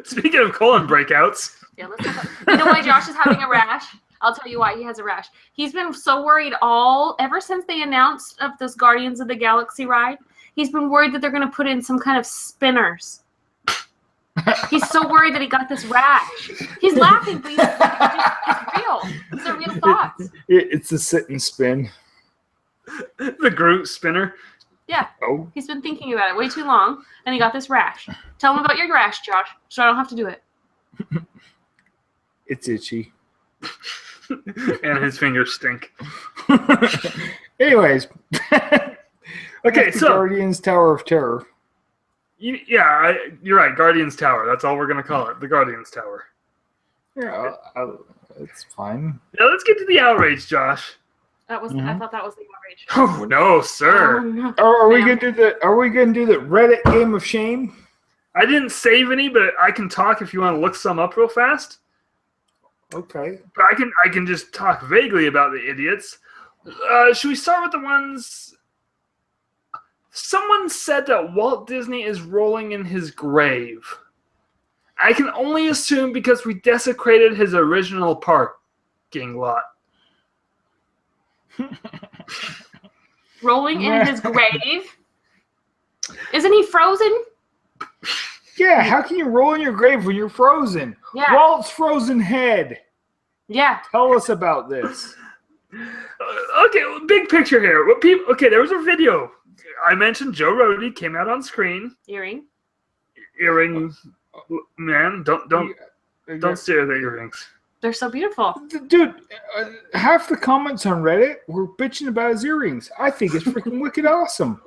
Speaking of colon breakouts, Yeah, let's talk about, you know why Josh is having a rash? I'll tell you why he has a rash. He's been so worried ever since they announced of this Guardians of the Galaxy ride. He's been worried that they're going to put in some kind of spinners. He's so worried that he got this rash. He's laughing, but it's real. It's a real thought. It's a sit and spin. the Groot spinner. Yeah, Oh, he's been thinking about it way too long, and he got this rash. Tell him about your rash, Josh, so I don't have to do it. it's itchy. And his fingers stink. Anyways, Okay, back to so Guardian's Tower of Terror. you're right. Guardians Tower. That's all we're gonna call it. The Guardians Tower. Yeah, it's fine. Now let's get to the outrage, Josh. I thought that was the outrage. Oh no, Oh, sir! no. Are we Ma'am. gonna do the? Are we gonna do the Reddit game of shame? I didn't save any, but I can talk if you want to look some up real fast. Okay. But I can just talk vaguely about the idiots. Should we start with the ones? Someone said that Walt Disney is rolling in his grave. I can only assume because we desecrated his original parking lot. Rolling in his grave? Isn't he frozen? Yeah. How can you roll in your grave when you're frozen? Yeah. Walt's frozen head. Yeah. Tell us about this. Okay, big picture here. Okay, there was a video. I mentioned Joe Rody came out on screen. Earring. Earring man, don't stare at the earrings. They're so beautiful. Dude, half the comments on Reddit were bitching about his earrings. I think it's freaking wicked awesome.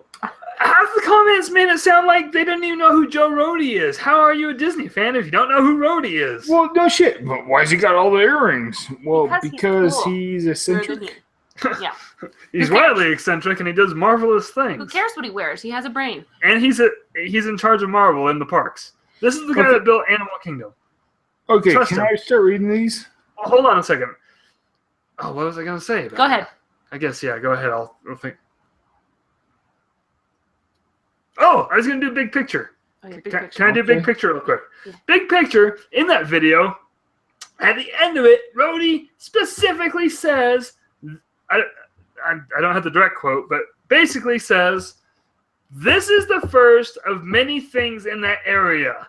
Half the comments made it sound like they didn't even know who Joe Rody is. How are you a Disney fan if you don't know who Rody is? Well, no shit. But why's he got all the earrings? Well, Because because he's he's cool. Better than eccentric. you. Yeah. He's Who cares? wildly eccentric and he does marvelous Who things. cares what he wears? He has a brain. And he's in charge of Marvel in the parks. This is the guy Okay. that built Animal Kingdom. Okay, Trust can him. I start reading these? Well, hold on a second. Oh, what was I going to say? Go ahead. I guess, yeah, go ahead. I'll think. Oh, I was going to do big picture. Oh, yeah, big Can picture. I do big Okay. picture real quick? Yeah. Big picture, in that video, at the end of it, Rhodey specifically says, I don't have the direct quote, but basically says, this is the first of many things in that area.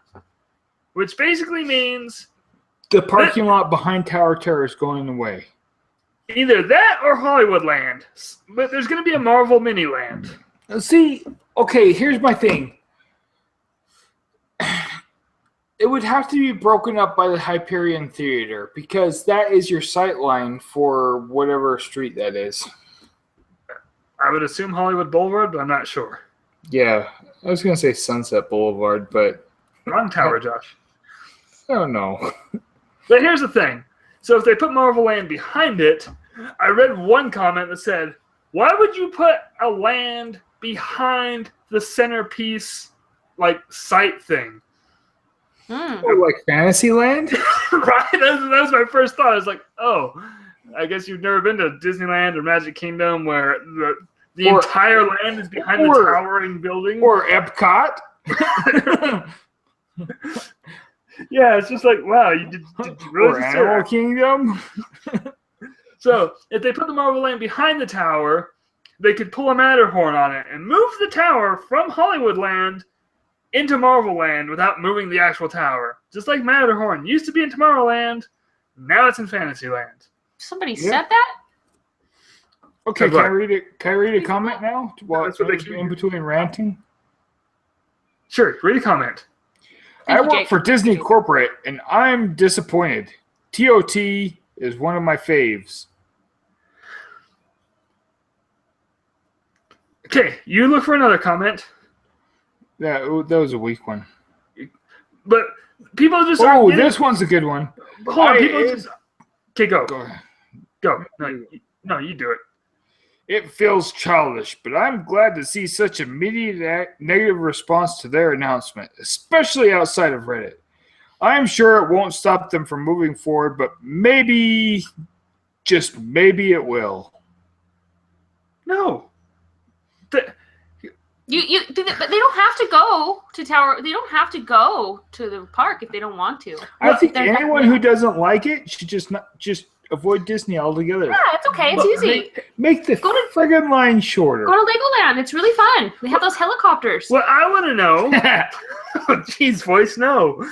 Which basically means The parking lot behind Tower of Terror is going away. either that or Hollywoodland. But there's going to be a Marvel Mini-Land. See, okay, here's my thing. It would have to be broken up by the Hyperion Theater because that is your sight line for whatever street that is. I would assume Hollywood Boulevard, but I'm not sure. Yeah, I was going to say Sunset Boulevard, but Wrong tower, Josh. I don't know. But here's the thing. So if they put Marvel Land behind it, I read one comment that said, why would you put a land behind the centerpiece, like, site thing? Hmm. Oh, like Fantasyland? Right? That was my first thought. I was like, oh, I guess you've never been to Disneyland or Magic Kingdom where the Or- entire land is behind the or- towering building. Or Epcot? Yeah, it's just like, wow, did you really Or just say Animal that? Kingdom? So if they put the Marvel Land behind the tower, they could pull a Matterhorn on it and move the tower from Hollywood Land into Marvel Land without moving the actual tower. Just like Matterhorn used to be in Tomorrowland, now it's in Fantasyland. Somebody said that? Okay, Good can I luck. read it? Can I read a comment now? While That's what they I was keep- in between ranting. Sure, read a comment. I Thank you, work Jake. for Disney Corporate, and I'm disappointed. TOT is one of my faves. Okay, you look for another comment, That was a weak one. but people just Oh, aren't getting- this one's a good one. Hold on, I- people it- just... Okay, go. Go ahead. Go. No, you do it. It feels childish, but I'm glad to see such immediate negative response to their announcement, especially outside of Reddit. I'm sure it won't stop them from moving forward, but maybe, just maybe it will. No. But they don't have to go to Tower. They don't have to go to the park if they don't want to. I think They're anyone who doesn't like it should just avoid Disney altogether. Yeah, it's okay. It's Look, easy. Make the Go to- friggin' line shorter. Go to Legoland. It's really fun. They have those helicopters. What I want to know... Oh, jeez, voice, no.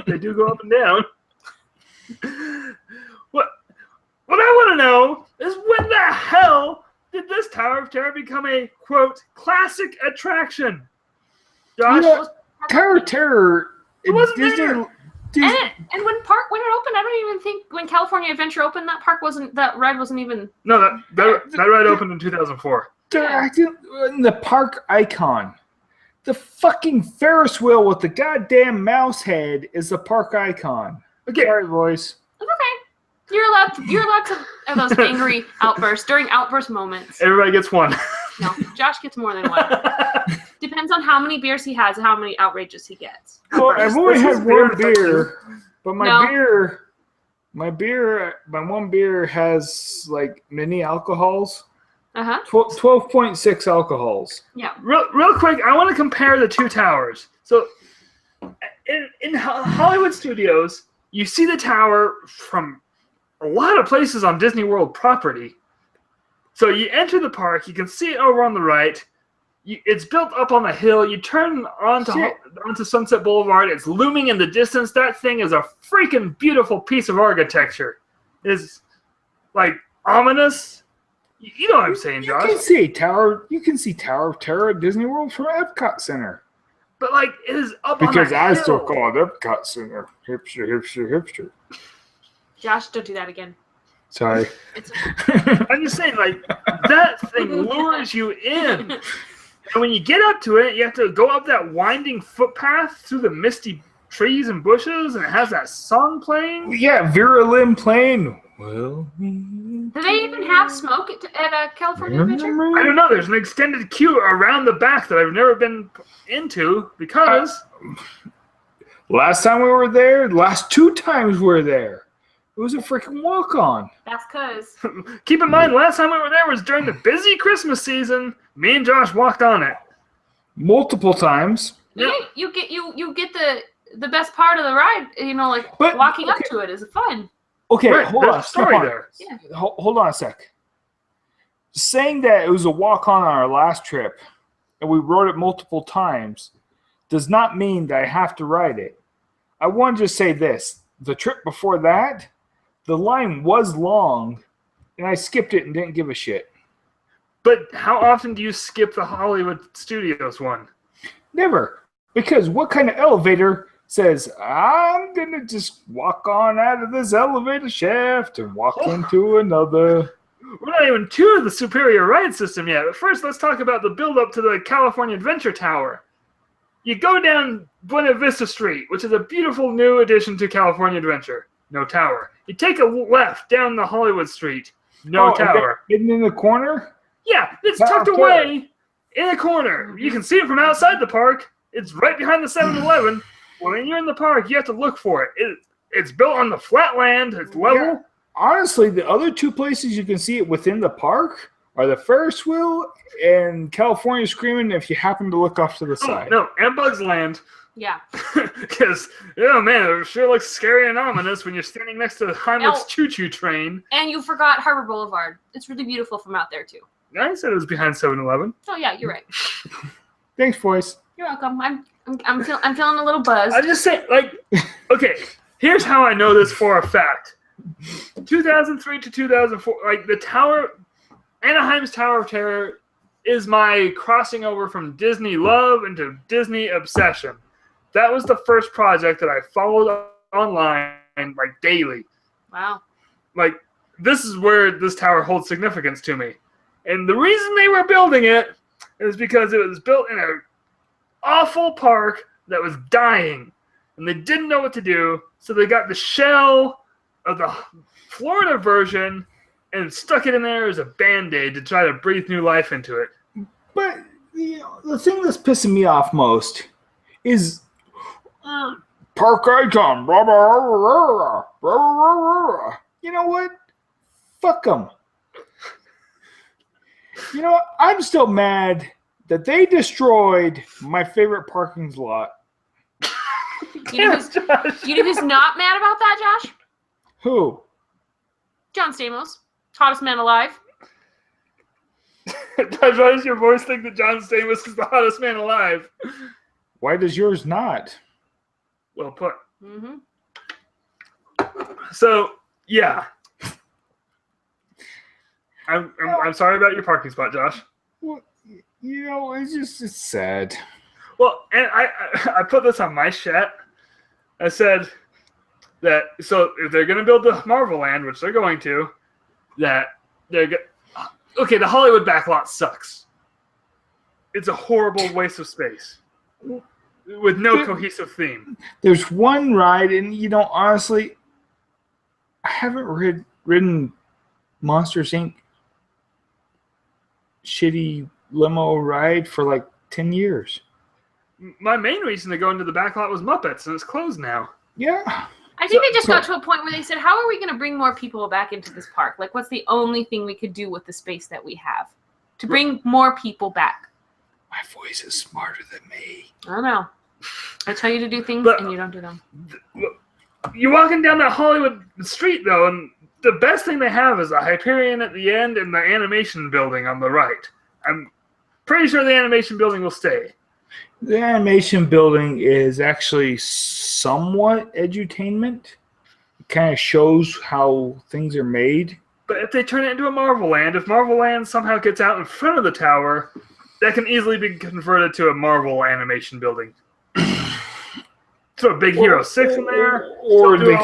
They do go up and down. What I want to know is when the hell did this Tower of Terror become a, quote, classic attraction? Josh? You know, Tower of Terror It wasn't Disney. there. And when it opened, I don't even think when California Adventure opened, that ride wasn't even. No, that ride opened in 2004. They're acting in the park icon. The fucking Ferris wheel with the goddamn mouse head is the park icon. Okay, Sorry, voice. It's okay. You're allowed to have those angry outbursts during outburst moments. everybody gets one. No, Josh gets more than one. Depends on how many beers he has and how many outrages he gets. Well, I've only This is had one beer, beer, but No. my one beer has like mini alcohols. 12.6 alcohols. Yeah. Real quick, I want to compare the two towers. So, in Hollywood Studios, you see the tower from a lot of places on Disney World property. So you enter the park, you can see it over on the right. It's built up on the hill. You turn onto Sunset Boulevard. It's looming in the distance. That thing is a freaking beautiful piece of architecture. It's like ominous. You know what I'm saying, You Josh? can see Tower of Terror at Disney World from Epcot Center. But like it is up Because on the I hill. still call it Epcot Center. Hipster. Josh, don't do that again. Sorry. It's I'm just saying, like that thing lures you in, and when you get up to it, you have to go up that winding footpath through the misty trees and bushes, and it has that song playing. Yeah, Vera Lynn playing. Well, Do they even have smoke at a California Adventure? I don't know. There's an extended queue around the back that I've never been into because last time we were there, last two times we were there, it was a freaking walk-on. That's because keep in mind, last time we were there was during the busy Christmas season. Me and Josh walked on it. Multiple times. Yeah. you get the best part of the ride. You know, like But- walking up to it is fun. Okay, Right, hold there's on. a story Stefan. there. Yeah. Hold on a sec. Saying that it was a walk-on on our last trip, and we rode it multiple times, does not mean that I have to ride it. I want to just say this. The trip before that, the line was long, and I skipped it and didn't give a shit. But how often do you skip the Hollywood Studios one? Never. Because what kind of elevator says, I'm going to just walk on out of this elevator shaft and walk into another? We're not even to the superior ride system yet. But first, let's talk about the build-up to the California Adventure Tower. You go down Buena Vista Street, which is a beautiful new addition to California Adventure. No tower. You take a left down the Hollywood Street. No tower. Hidden in the corner? Yeah, it's Tower tucked of Terror. away in a corner. You can see it from outside the park. It's right behind the 7-Eleven. When you're in the park, you have to look for it. It's built on the flat land. It's level. Yeah. Honestly, the other two places you can see it within the park are the Ferris wheel and California Screaming if you happen to look off to the Oh, side. no, and Bugs Land. Yeah. Because, oh man, it sure looks scary and ominous when you're standing next to Heimlich's No. choo-choo train. And you forgot Harbor Boulevard. It's really beautiful from out there too. I said it was behind 7-Eleven. Oh yeah, you're right. Thanks, boys. You're welcome. I'm feeling a little buzzed. I just say, like, okay, here's how I know this for a fact. 2003 to 2004, like the tower, Anaheim's Tower of Terror is my crossing over from Disney love into Disney obsession. That was the first project that I followed online like daily. Wow. Like, this is where this tower holds significance to me. And the reason they were building it is because it was built in an awful park that was dying. And they didn't know what to do, so they got the shell of the Florida version and stuck it in there as a Band-Aid to try to breathe new life into it. But the thing that's pissing me off most is Park Icon. Blah, blah, blah, blah, blah. You know what? Fuck them. You know what? I'm still mad that they destroyed my favorite parking lot. You know who's not mad about that, Josh? Who? John Stamos, hottest man alive. Why does your voice think that John Stamos is the hottest man alive? Why does yours not? Well put. Mm-hmm. So, yeah. I'm sorry about your parking spot, Josh. Well, you know, it's sad. Well, and I put this on my chat. I said that, so if they're going to build the Marvel Land, which they're going to, that they're okay, the Hollywood backlot sucks. It's a horrible waste of space with no cohesive theme. There's one ride, and honestly, I haven't ridden Monsters Inc. shitty limo ride for like 10 years. My main reason to go into the backlot was Muppets, and it's closed now. Yeah. I think they just got to a point where they said, how are we going to bring more people back into this park? Like, what's the only thing we could do with the space that we have to bring more people back? My voice is smarter than me. I don't know. I tell you to do things, and you don't do them. You're walking down that Hollywood street, though, and the best thing they have is a Hyperion at the end and the animation building on the right. I'm pretty sure the animation building will stay. The animation building is actually somewhat edutainment. It kind of shows how things are made. But if they turn it into a Marvel Land, if Marvel Land somehow gets out in front of the tower, that can easily be converted to a Marvel animation building. Throw a Big Hero 6 in there. Or they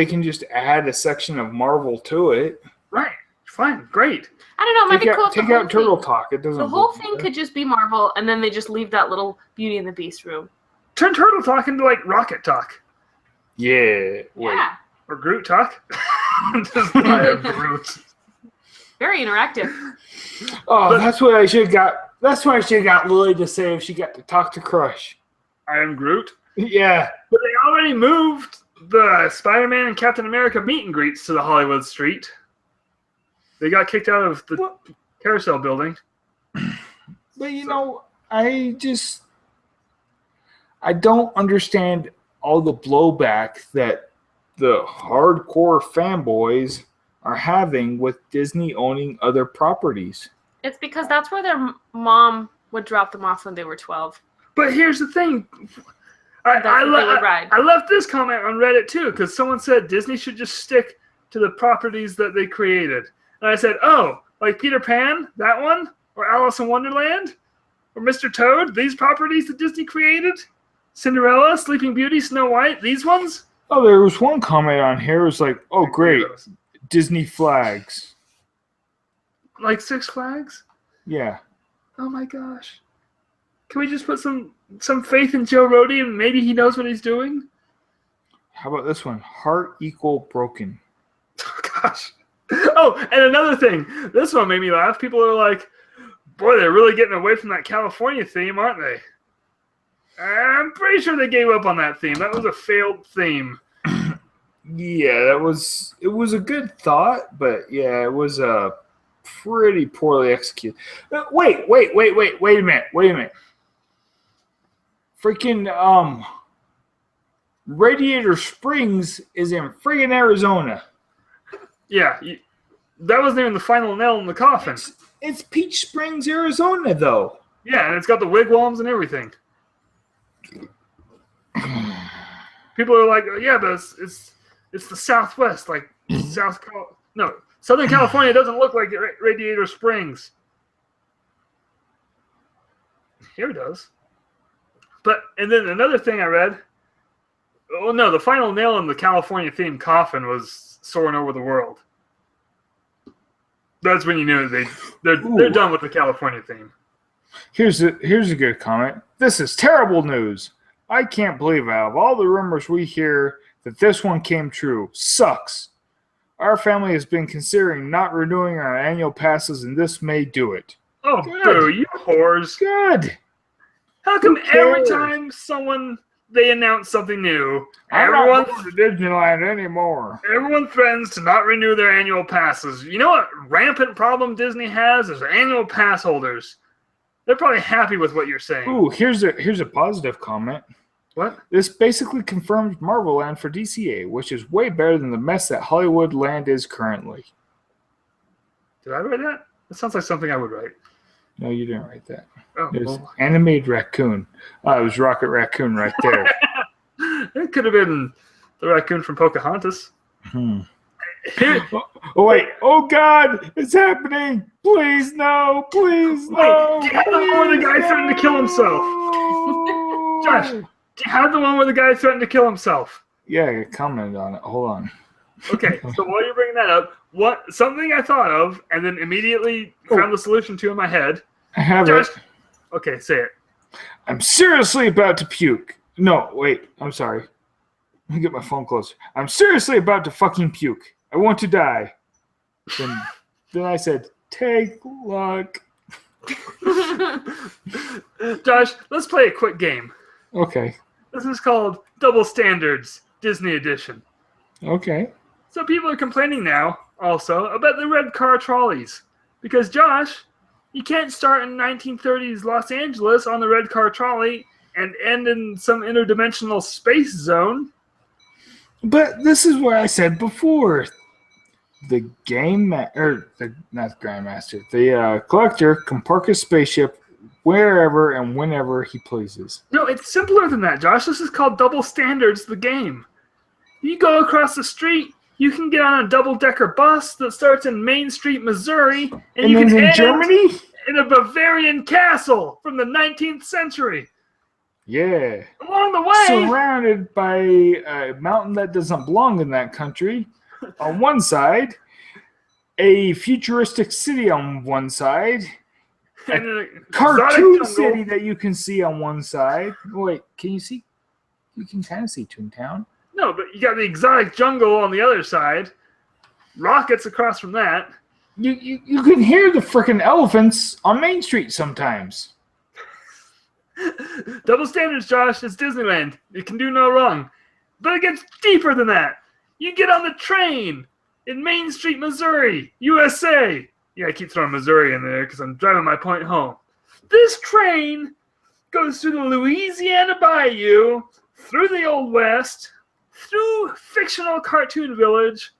can just add a section of Marvel to it. Right. Fine. Great. I don't know. It might be cool. Take out Turtle Talk. It doesn't. The whole thing could just be Marvel, and then they just leave that little Beauty and the Beast room. Turn Turtle Talk into like Rocket Talk. Yeah. Yeah. Or Groot Talk. Just buy a Groot. Very interactive. Oh, that's what I should have got. That's what I should have got Lily to say if she got to talk to Crush. I am Groot. Yeah. But they already moved the Spider-Man and Captain America meet and greets to the Hollywood street. They got kicked out of the carousel building. But I don't understand all the blowback that the hardcore fanboys are having with Disney owning other properties. It's because that's where their mom would drop them off when they were 12. But here's the thing. I left this comment on Reddit too, because someone said Disney should just stick to the properties that they created. And I said, oh, like Peter Pan, that one? Or Alice in Wonderland? Or Mr. Toad, these properties that Disney created? Cinderella, Sleeping Beauty, Snow White, these ones? Oh, there was one comment on here. It was like, oh, great, Disney flags. Like Six Flags? Yeah. Oh my gosh. Can we just put some faith in Joe Rohde and maybe he knows what he's doing? How about this one? Heart equal broken. Oh gosh. Oh, and another thing. This one made me laugh. People are like, boy, they're really getting away from that California theme, aren't they? I'm pretty sure they gave up on that theme. That was a failed theme. Yeah, it was a good thought, but yeah, it was pretty poorly executed. Wait a minute. Freaking Radiator Springs is in friggin' Arizona. Yeah, that wasn't even the final nail in the coffin. It's Peach Springs, Arizona, though. Yeah, and it's got the wigwams and everything. People are like, yeah, but it's the Southwest, like Southern California doesn't look like Radiator Springs. Here it does. And then another thing I read. Oh no, the final nail in the California-themed coffin was soaring over the world. That's when you knew they're done with the California theme. Here's a good comment. This is terrible news. I can't believe out of all the rumors we hear that this one came true. Sucks. Our family has been considering not renewing our annual passes, and this may do it. Oh, good. Boo, you whores. Good. How come every time they announce something new, I'm not going to Disneyland anymore. Everyone threatens to not renew their annual passes. You know what rampant problem Disney has is annual pass holders. They're probably happy with what you're saying. Ooh, here's a positive comment. What? This basically confirms Marvel Land for DCA, which is way better than the mess that Hollywood Land is currently. Did I write that? That sounds like something I would write. No, you didn't write that. Oh, it was Animated Raccoon. It was Rocket Raccoon right there. It could have been the raccoon from Pocahontas. Oh, wait. Oh, God. It's happening. Please, no. Please, no. Wait, do you have the one where the guy threatened to kill himself? Josh, do you have the one where the guy threatened to kill himself? Yeah, I commented on it. Hold on. Okay, so while you're bringing that up, something I thought of and then immediately found the solution to in my head. I have Josh, it. Okay, say it. I'm seriously about to puke. No, wait. I'm sorry. Let me get my phone closer. I'm seriously about to fucking puke. I want to die. Then I said, take luck. Josh, let's play a quick game. Okay. This is called Double Standards Disney Edition. Okay. So people are complaining now, also, about the red car trolleys. Because, Josh, you can't start in 1930s Los Angeles on the red car trolley and end in some interdimensional space zone. But this is what I said before. The collector can park his spaceship wherever and whenever he pleases. No, it's simpler than that, Josh. This is called Double Standards, the game. You go across the street, you can get on a double-decker bus that starts in Main Street, Missouri, and you can end Germany? In a Bavarian castle from the 19th century. Yeah. Along the way, surrounded by a mountain that doesn't belong in that country on one side, a futuristic city on one side, and a cartoon city that you can see on one side. Wait, can you see? You can kind of see Toontown. No, but you got the exotic jungle on the other side. Rockets across from that. You can hear the frickin' elephants on Main Street sometimes. Double standards, Josh. It's Disneyland. You can do no wrong. But it gets deeper than that. You get on the train in Main Street, Missouri, USA. Yeah, I keep throwing Missouri in there because I'm driving my point home. This train goes through the Louisiana Bayou, through the Old West, through fictional Cartoon Village,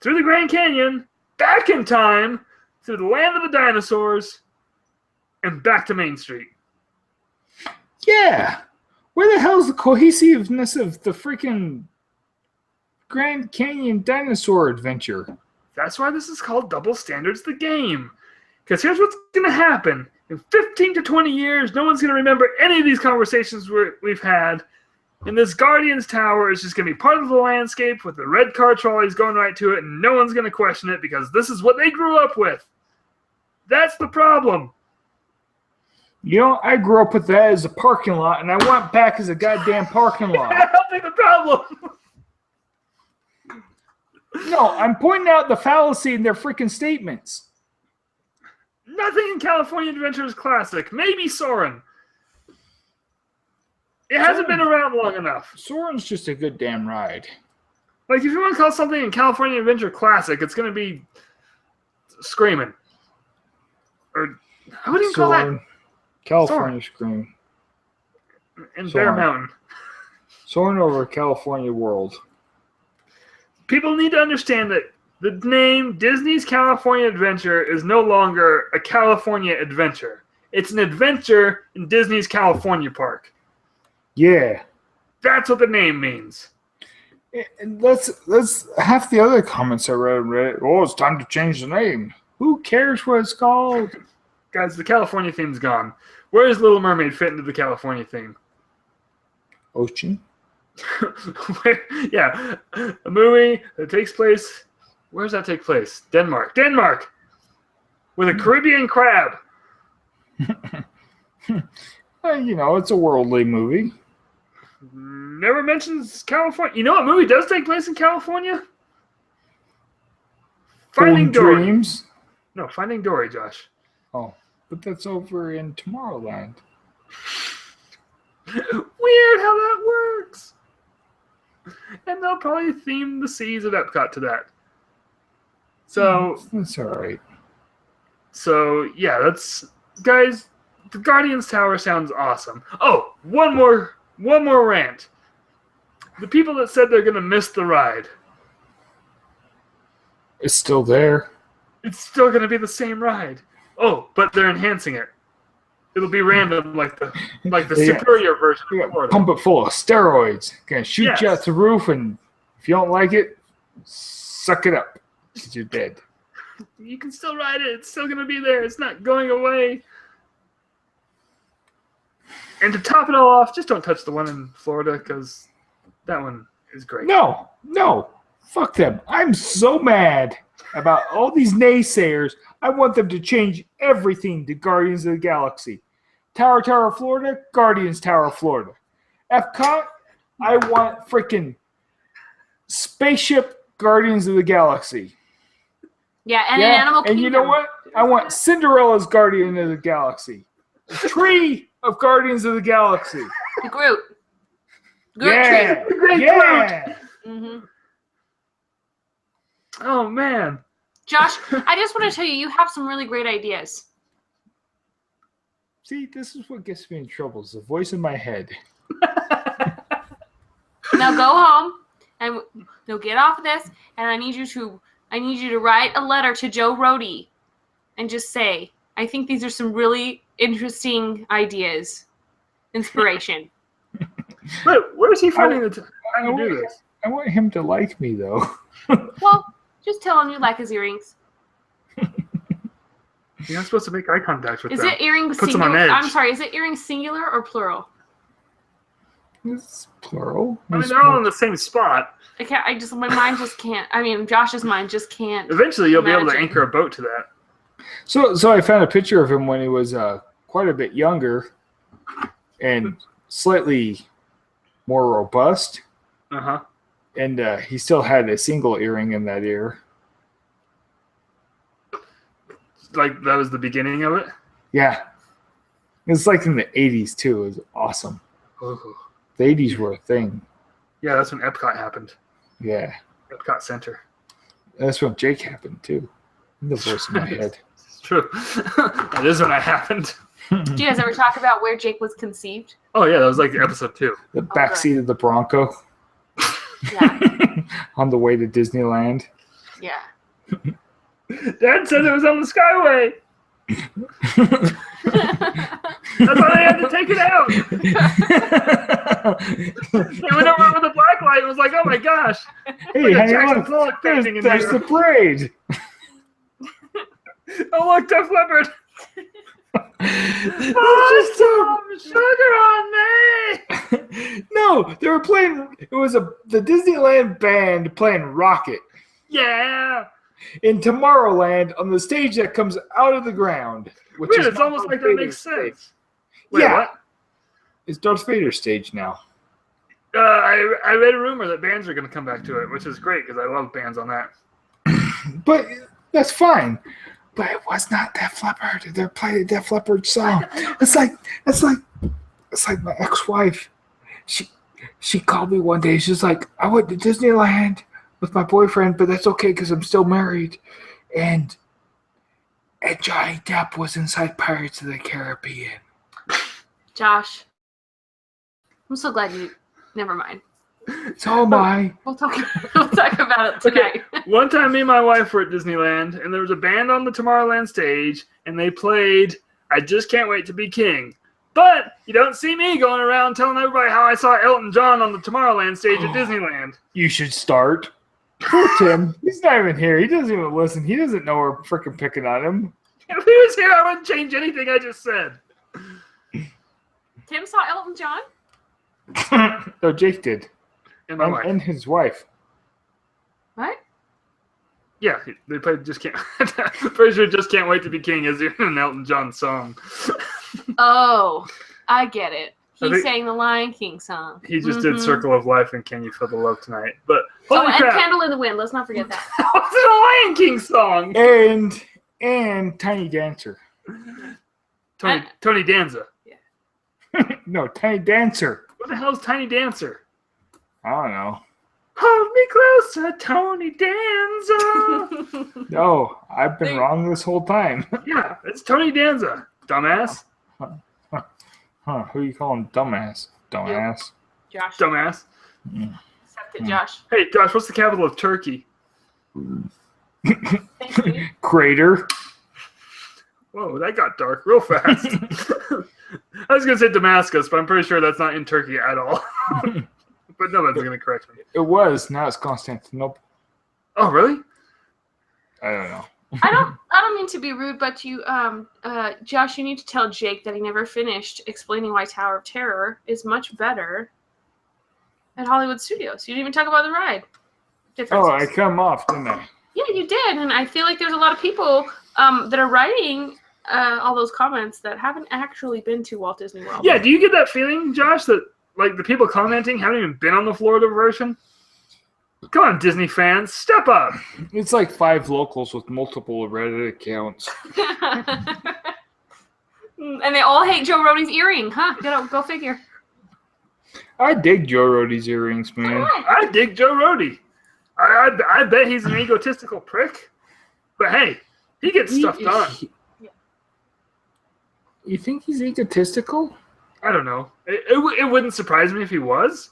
through the Grand Canyon, back in time, through the land of the dinosaurs, and back to Main Street. Yeah. Where the hell's the cohesiveness of the freaking Grand Canyon dinosaur adventure? That's why this is called Double Standards the game. Because here's what's going to happen. In 15 to 20 years, no one's going to remember any of these conversations we've had. And this Guardians Tower is just going to be part of the landscape with the red car trolleys going right to it, and no one's going to question it because this is what they grew up with. That's the problem. You know, I grew up with that as a parking lot, and I went back as a goddamn parking lot. I don't think the problem. No, I'm pointing out the fallacy in their freaking statements. Nothing in California Adventure is classic. Maybe Soarin'. It hasn't been around long enough. Soarin's just a good damn ride. Like, if you want to call something in California Adventure classic, it's going to be Screamin'. Or, what do you call that? California Scream. And Bear Mountain. Soarin' over California World. People need to understand that the name Disney's California Adventure is no longer a California adventure. It's an adventure in Disney's California park. Yeah. That's what the name means. And that's half the other comments I read on Reddit. Oh, it's time to change the name. Who cares what it's called? Guys, the California theme's gone. Where does Little Mermaid fit into the California theme? Ocean. Yeah, a movie that takes place. Where does that take place? Denmark. Denmark! With a Caribbean crab. It's a worldly movie. Never mentions California. You know what movie does take place in California? Finding Dory. Dreams. No, Finding Dory, Josh. Oh, but that's over in Tomorrowland. Weird how that works. And they'll probably theme the seas of Epcot to that. So that's all right. So yeah, guys. The Guardians Tower sounds awesome. Oh, one more rant. The people that said they're gonna miss the ride. It's still there. It's still gonna be the same ride. Oh, but they're enhancing it. It'll be random, like the superior version of Florida. Pump it full of steroids. Gonna shoot you out the roof, and if you don't like it, suck it up, because you're dead. You can still ride it. It's still gonna be there. It's not going away. And to top it all off, just don't touch the one in Florida, because that one is great. No, fuck them. I'm so mad about all these naysayers. I want them to change everything to Guardians of the Galaxy. Tower, Florida, Guardians Tower, Florida. Epcot, I want freaking Spaceship Guardians of the Galaxy. Yeah, and an Animal Kingdom. And you know what? I want Cinderella's Guardian of the Galaxy. A tree of Guardians of the Galaxy. The Groot. Yeah. Tree. Yeah. Mm-hmm. Oh, man. Josh, I just want to tell you, you have some really great ideas. See, this is what gets me in trouble. It's the voice in my head. Now go home and get off of this, and I need you to write a letter to Joe Rohde and just say, I think these are some really interesting ideas. Inspiration. Wait, where is he finding the time to do this? I want him to like me, though. Well, just tell him you like his earrings. You're not supposed to make eye contact with them. Is it earrings Puts them on singular? edge. I'm sorry, is it earrings singular or plural? It's plural. I mean, they're all in the same spot. My mind just can't. I mean, Josh's mind just can't. Eventually, you'll be able to imagine. anchor a boat to that. So I found a picture of him when he was quite a bit younger and slightly more robust. Uh-huh. And he still had a single earring in that ear. Like, that was the beginning of it? Yeah. It was like in the 80s, too. It was awesome. Ooh. The 80s were a thing. Yeah, that's when Epcot happened. Yeah. Epcot Center. That's when Jake happened, too. In the voice in my head. It's true. That is when that happened. Do you guys ever talk about where Jake was conceived? Oh, yeah, that was like episode 2. The backseat of the Bronco. Yeah. On the way to Disneyland. Yeah. Dad said it was on the Skyway. That's why they had to take it out. They went over with a black light and was like, oh my gosh. Hey, Like a hang Jackson on. Pollock painting in There's there. the parade. Oh, look, Def Leppard. Oh, some sugar on me. No, they were playing. It was the Disneyland band playing Rocket Yeah. in Tomorrowland on the stage that comes out of the ground. Which Weird, is it's almost Darth like that Vader's makes sense. stage. Wait, Yeah. what? It's Darth Vader's stage now. I read a rumor that bands are going to come back to it, which is great because I love bands on that. But that's fine. But it was not Def Leppard. They're playing a Def Leppard song. It's like my ex-wife. She called me one day. She's like, I went to Disneyland with my boyfriend, but that's okay because I'm still married. And Johnny Depp was inside Pirates of the Caribbean. Josh, I'm so glad you. Never mind. So am I. We'll talk about it tonight. One time, me and my wife were at Disneyland, and there was a band on the Tomorrowland stage, and they played I just can't wait to be king. But you don't see me going around telling everybody how I saw Elton John on the Tomorrowland stage at Disneyland. You should start. Poor Tim. He's not even here. He doesn't even listen. He doesn't know we're freaking picking on him. If he was here, I wouldn't change anything I just said. Tim saw Elton John? No, Jake did. And my wife. And his wife. What? Yeah, they played Just Can't... Pretty sure Just Can't Wait to Be King is in an Elton John song. Oh, I get it. I He think- sang the Lion King song. He just did Circle of Life and Can You Feel the Love Tonight. But Oh, holy and crap, Candle in the Wind. Let's not forget that. that was a Lion King song! And Tiny Dancer. Tony Danza. No, Tiny Dancer. What the hell is Tiny Dancer? I don't know. Hold me closer, Tony Danza. No, I've been wrong this whole time. Yeah, it's Tony Danza, dumbass. Huh, who you calling dumbass? Dumbass. Josh. Dumbass. Accept it, Josh. Hey, Josh, what's the capital of Turkey? Thank you. Crater. Whoa, that got dark real fast. I was going to say Damascus, but I'm pretty sure that's not in Turkey at all. But nobody's going to correct me. It was. Now it's Constantinople. Oh, really? I don't know. I don't mean to be rude, but you, Josh, you need to tell Jake that he never finished explaining why Tower of Terror is much better at Hollywood Studios. You didn't even talk about the ride differences. Oh, I come off, didn't I? Yeah, you did, and I feel like there's a lot of people that are writing all those comments that haven't actually been to Walt Disney World. Yeah, do you get that feeling, Josh, that like the people commenting haven't even been on the Florida version? Come on, Disney fans, step up. It's like 5 locals with multiple Reddit accounts. And they all hate Joe Rohde's earring, huh? Go figure. I dig Joe Rohde's earrings, man. I dig Joe Rohde. I bet he's an egotistical prick. But hey, he gets stuff done. You think he's egotistical? I don't know. It wouldn't surprise me if he was.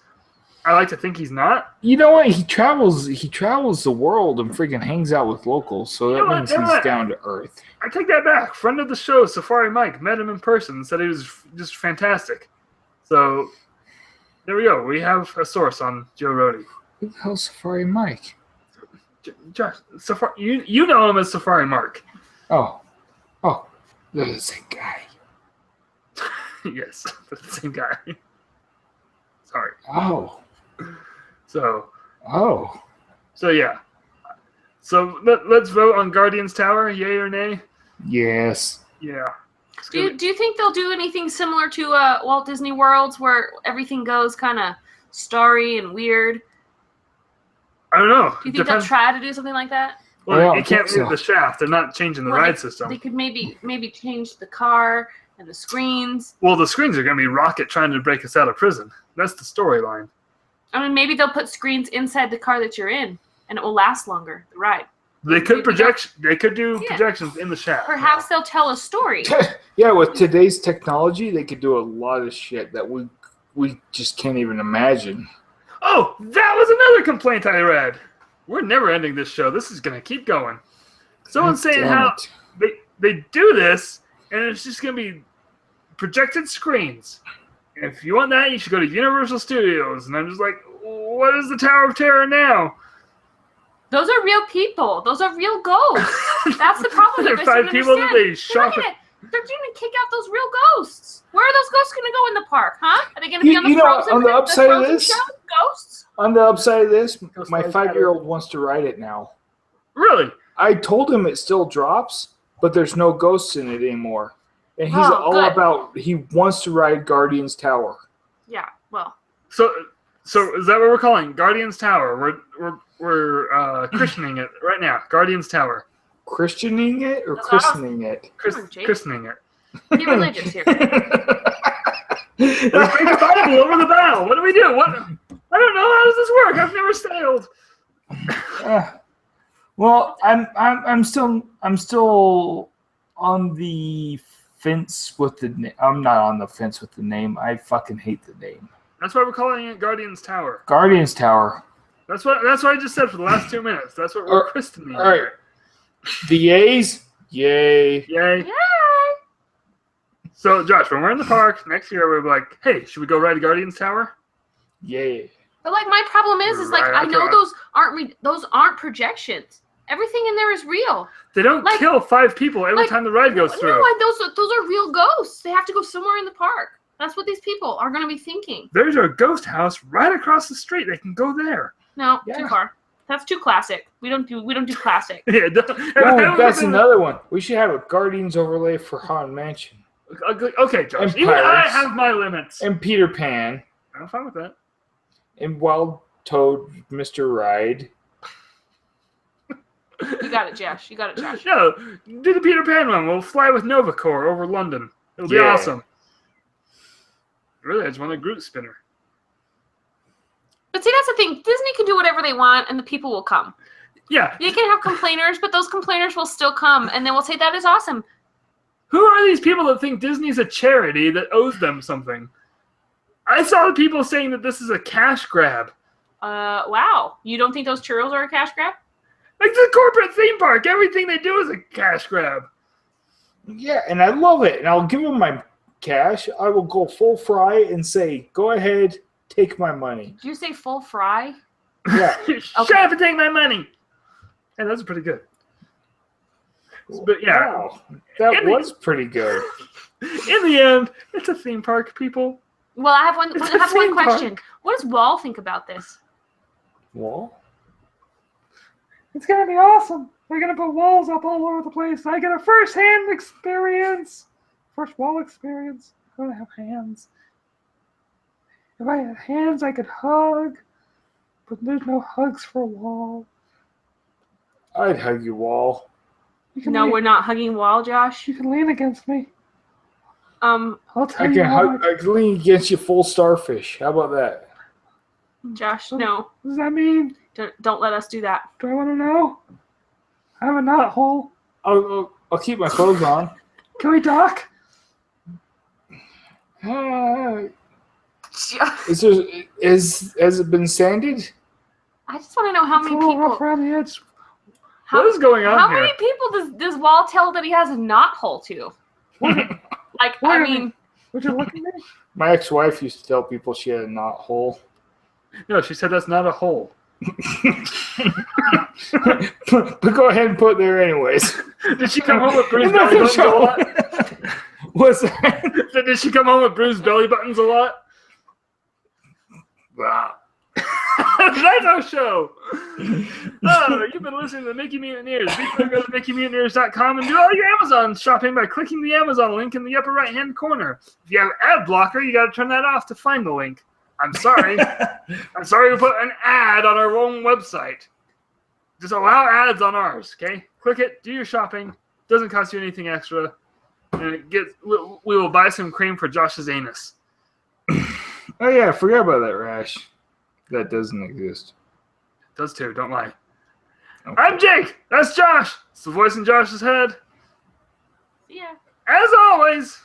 I like to think he's not. You know what? He travels the world and freaking hangs out with locals, so that means he's down to earth. I take that back. Friend of the show, Safari Mike, met him in person and said he was just fantastic. So there we go. We have a source on Joe Rohde. Who the hell's Safari Mike? Josh, Safari, you know him as Safari Mark. Oh, they're the same guy. Yes, the same guy. Sorry. Oh. So yeah. So let's vote on Guardians Tower. Yay or nay? Yes. Yeah. Do you think they'll do anything similar to Walt Disney Worlds where everything goes kind of starry and weird? I don't know. Do you think they'll try to do something like that? Well, you can't move the shaft. They're not changing the ride system. They could maybe change the car and the screens. Well, the screens are going to be Rocket trying to break us out of prison. That's the storyline. I mean, maybe they'll put screens inside the car that you're in, and it will last longer. The ride. They could They could do projections in the shaft. Perhaps they'll tell a story. Yeah, with today's technology, they could do a lot of shit that we just can't even imagine. Oh, that was another complaint I read. We're never ending this show. This is going to keep going. Someone's saying how they do this, and it's just going to be projected screens. If you want that, you should go to Universal Studios. And I'm just like, what is the Tower of Terror now? Those are real people. Those are real ghosts. That's the problem. There are 5 people that they shot. They're going to kick out those real ghosts. Where are those ghosts going to go in the park, huh? Are they going to be on the Frozen? On the upside of this, ghosts? On the upside of this, my 5-year-old wants to ride it now. Really? I told him it still drops, but there's no ghosts in it anymore. And he's about, he wants to ride Guardians Tower. Yeah, well. So is that what we're calling Guardians Tower? We're christening it right now. Guardians Tower. Christening it or christening it? Christening it. Be religious here. There's a Bible over the bow. What do we do? What? I don't know. How does this work? I've never sailed. Well, I'm still on the fence with the name. I'm not on the fence with the name. I fucking hate the name. That's why we're calling it Guardians Tower. Guardians Tower. That's what I just said for the last 2 minutes. That's what we're christening. All right. The yays? Yay. Yay. Yay. So, Josh, when we're in the park next year, we're like, hey, should we go ride Guardians Tower? Yeah. But like my problem is like Right, I know okay. those aren't projections. Everything in there is real. They don't Like- kill 5 people every like, time the ride goes through. No, like those are real ghosts. They have to go somewhere in the park. That's what these people are going to be thinking. There's a ghost house right across the street. They can go there. No, Yeah. too far. That's too classic. We don't do classic. Yeah, Oh, that's another one. We should have a Guardians overlay for Haunted Mansion. Okay, Josh. And Even I Pirates. have my limits. And Peter Pan. I'm fine with that. And Wild Toad, Mr. Ride. You got it, Josh. You got it, Josh. No, do the Peter Pan one. We'll fly with Novacore over London. It'll be Yeah. awesome. Really, I just want a Groot spinner. But see, that's the thing. Disney can do whatever they want, and the people will come. Yeah. They can have complainers, but those complainers will still come, and then we'll say that is awesome. Who are these people that think Disney's a charity that owes them something? I saw people saying that this is a cash grab. Wow. You don't think those churros are a cash grab? Like the corporate theme park, everything they do is a cash grab. Yeah, and I love it. And I'll give them my cash. I will go full fry and say, go ahead, take my money. Did you say full fry? Yeah. Shut up and take my money. Hey, those are pretty good. But yeah, Wow. That In the- was pretty good. in the end, it's a theme park, people. Well, I have one. It's I have a one theme park. question. What does Wall think about this? Well, It's gonna be awesome. They're gonna put walls up all over the place. I get a first-hand experience. First wall experience. I don't have hands. If I had hands, I could hug. But there's no hugs for Wall. I'd hug you, Wall. You can No, lean, we're not hugging Wall, Josh. You can lean against me. Um, I'll tell I you can what. hug. I can lean against you full starfish. How about that? Josh, no. What does that mean? Don't let us do that. Do I want to know? I have a knot hole. I'll keep my clothes on. Can we dock? Has it been sanded? I just want to know how It's a many little rough people. around the edge. How, What is going on how here? many people does Wall tell that he has a knot hole to? Like, Wait I a minute. mean, Would you look at me? My ex-wife used to tell people she had a knot hole. No, she said that's not a hole. But go ahead and put it there anyways. Did she come home with bruised I'm not belly gonna buttons a show. lot? What's that? Did she come home with bruised belly buttons a lot? Wow. That's our show. Oh, you've been listening to the Mickey Mutineers. Be sure to go to MickeyMutineers.com and do all your Amazon shopping by clicking the Amazon link in the upper right-hand corner. If you have ad blocker, you got to turn that off to find the link. I'm sorry. I'm sorry we put an ad on our own website. Just allow ads on ours, okay? Click it, do your shopping. Doesn't cost you anything extra. And we will buy some cream for Josh's anus. Oh yeah, I forgot about that rash. That doesn't exist. Does too, don't lie. Okay. I'm Jake. That's Josh. It's the voice in Josh's head. yeah. As always.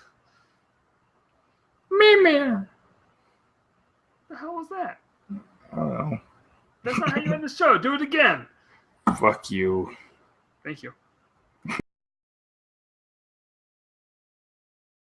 Me. The hell was that? I don't know. That's not how you end the show. Do it again. Fuck you. Thank you.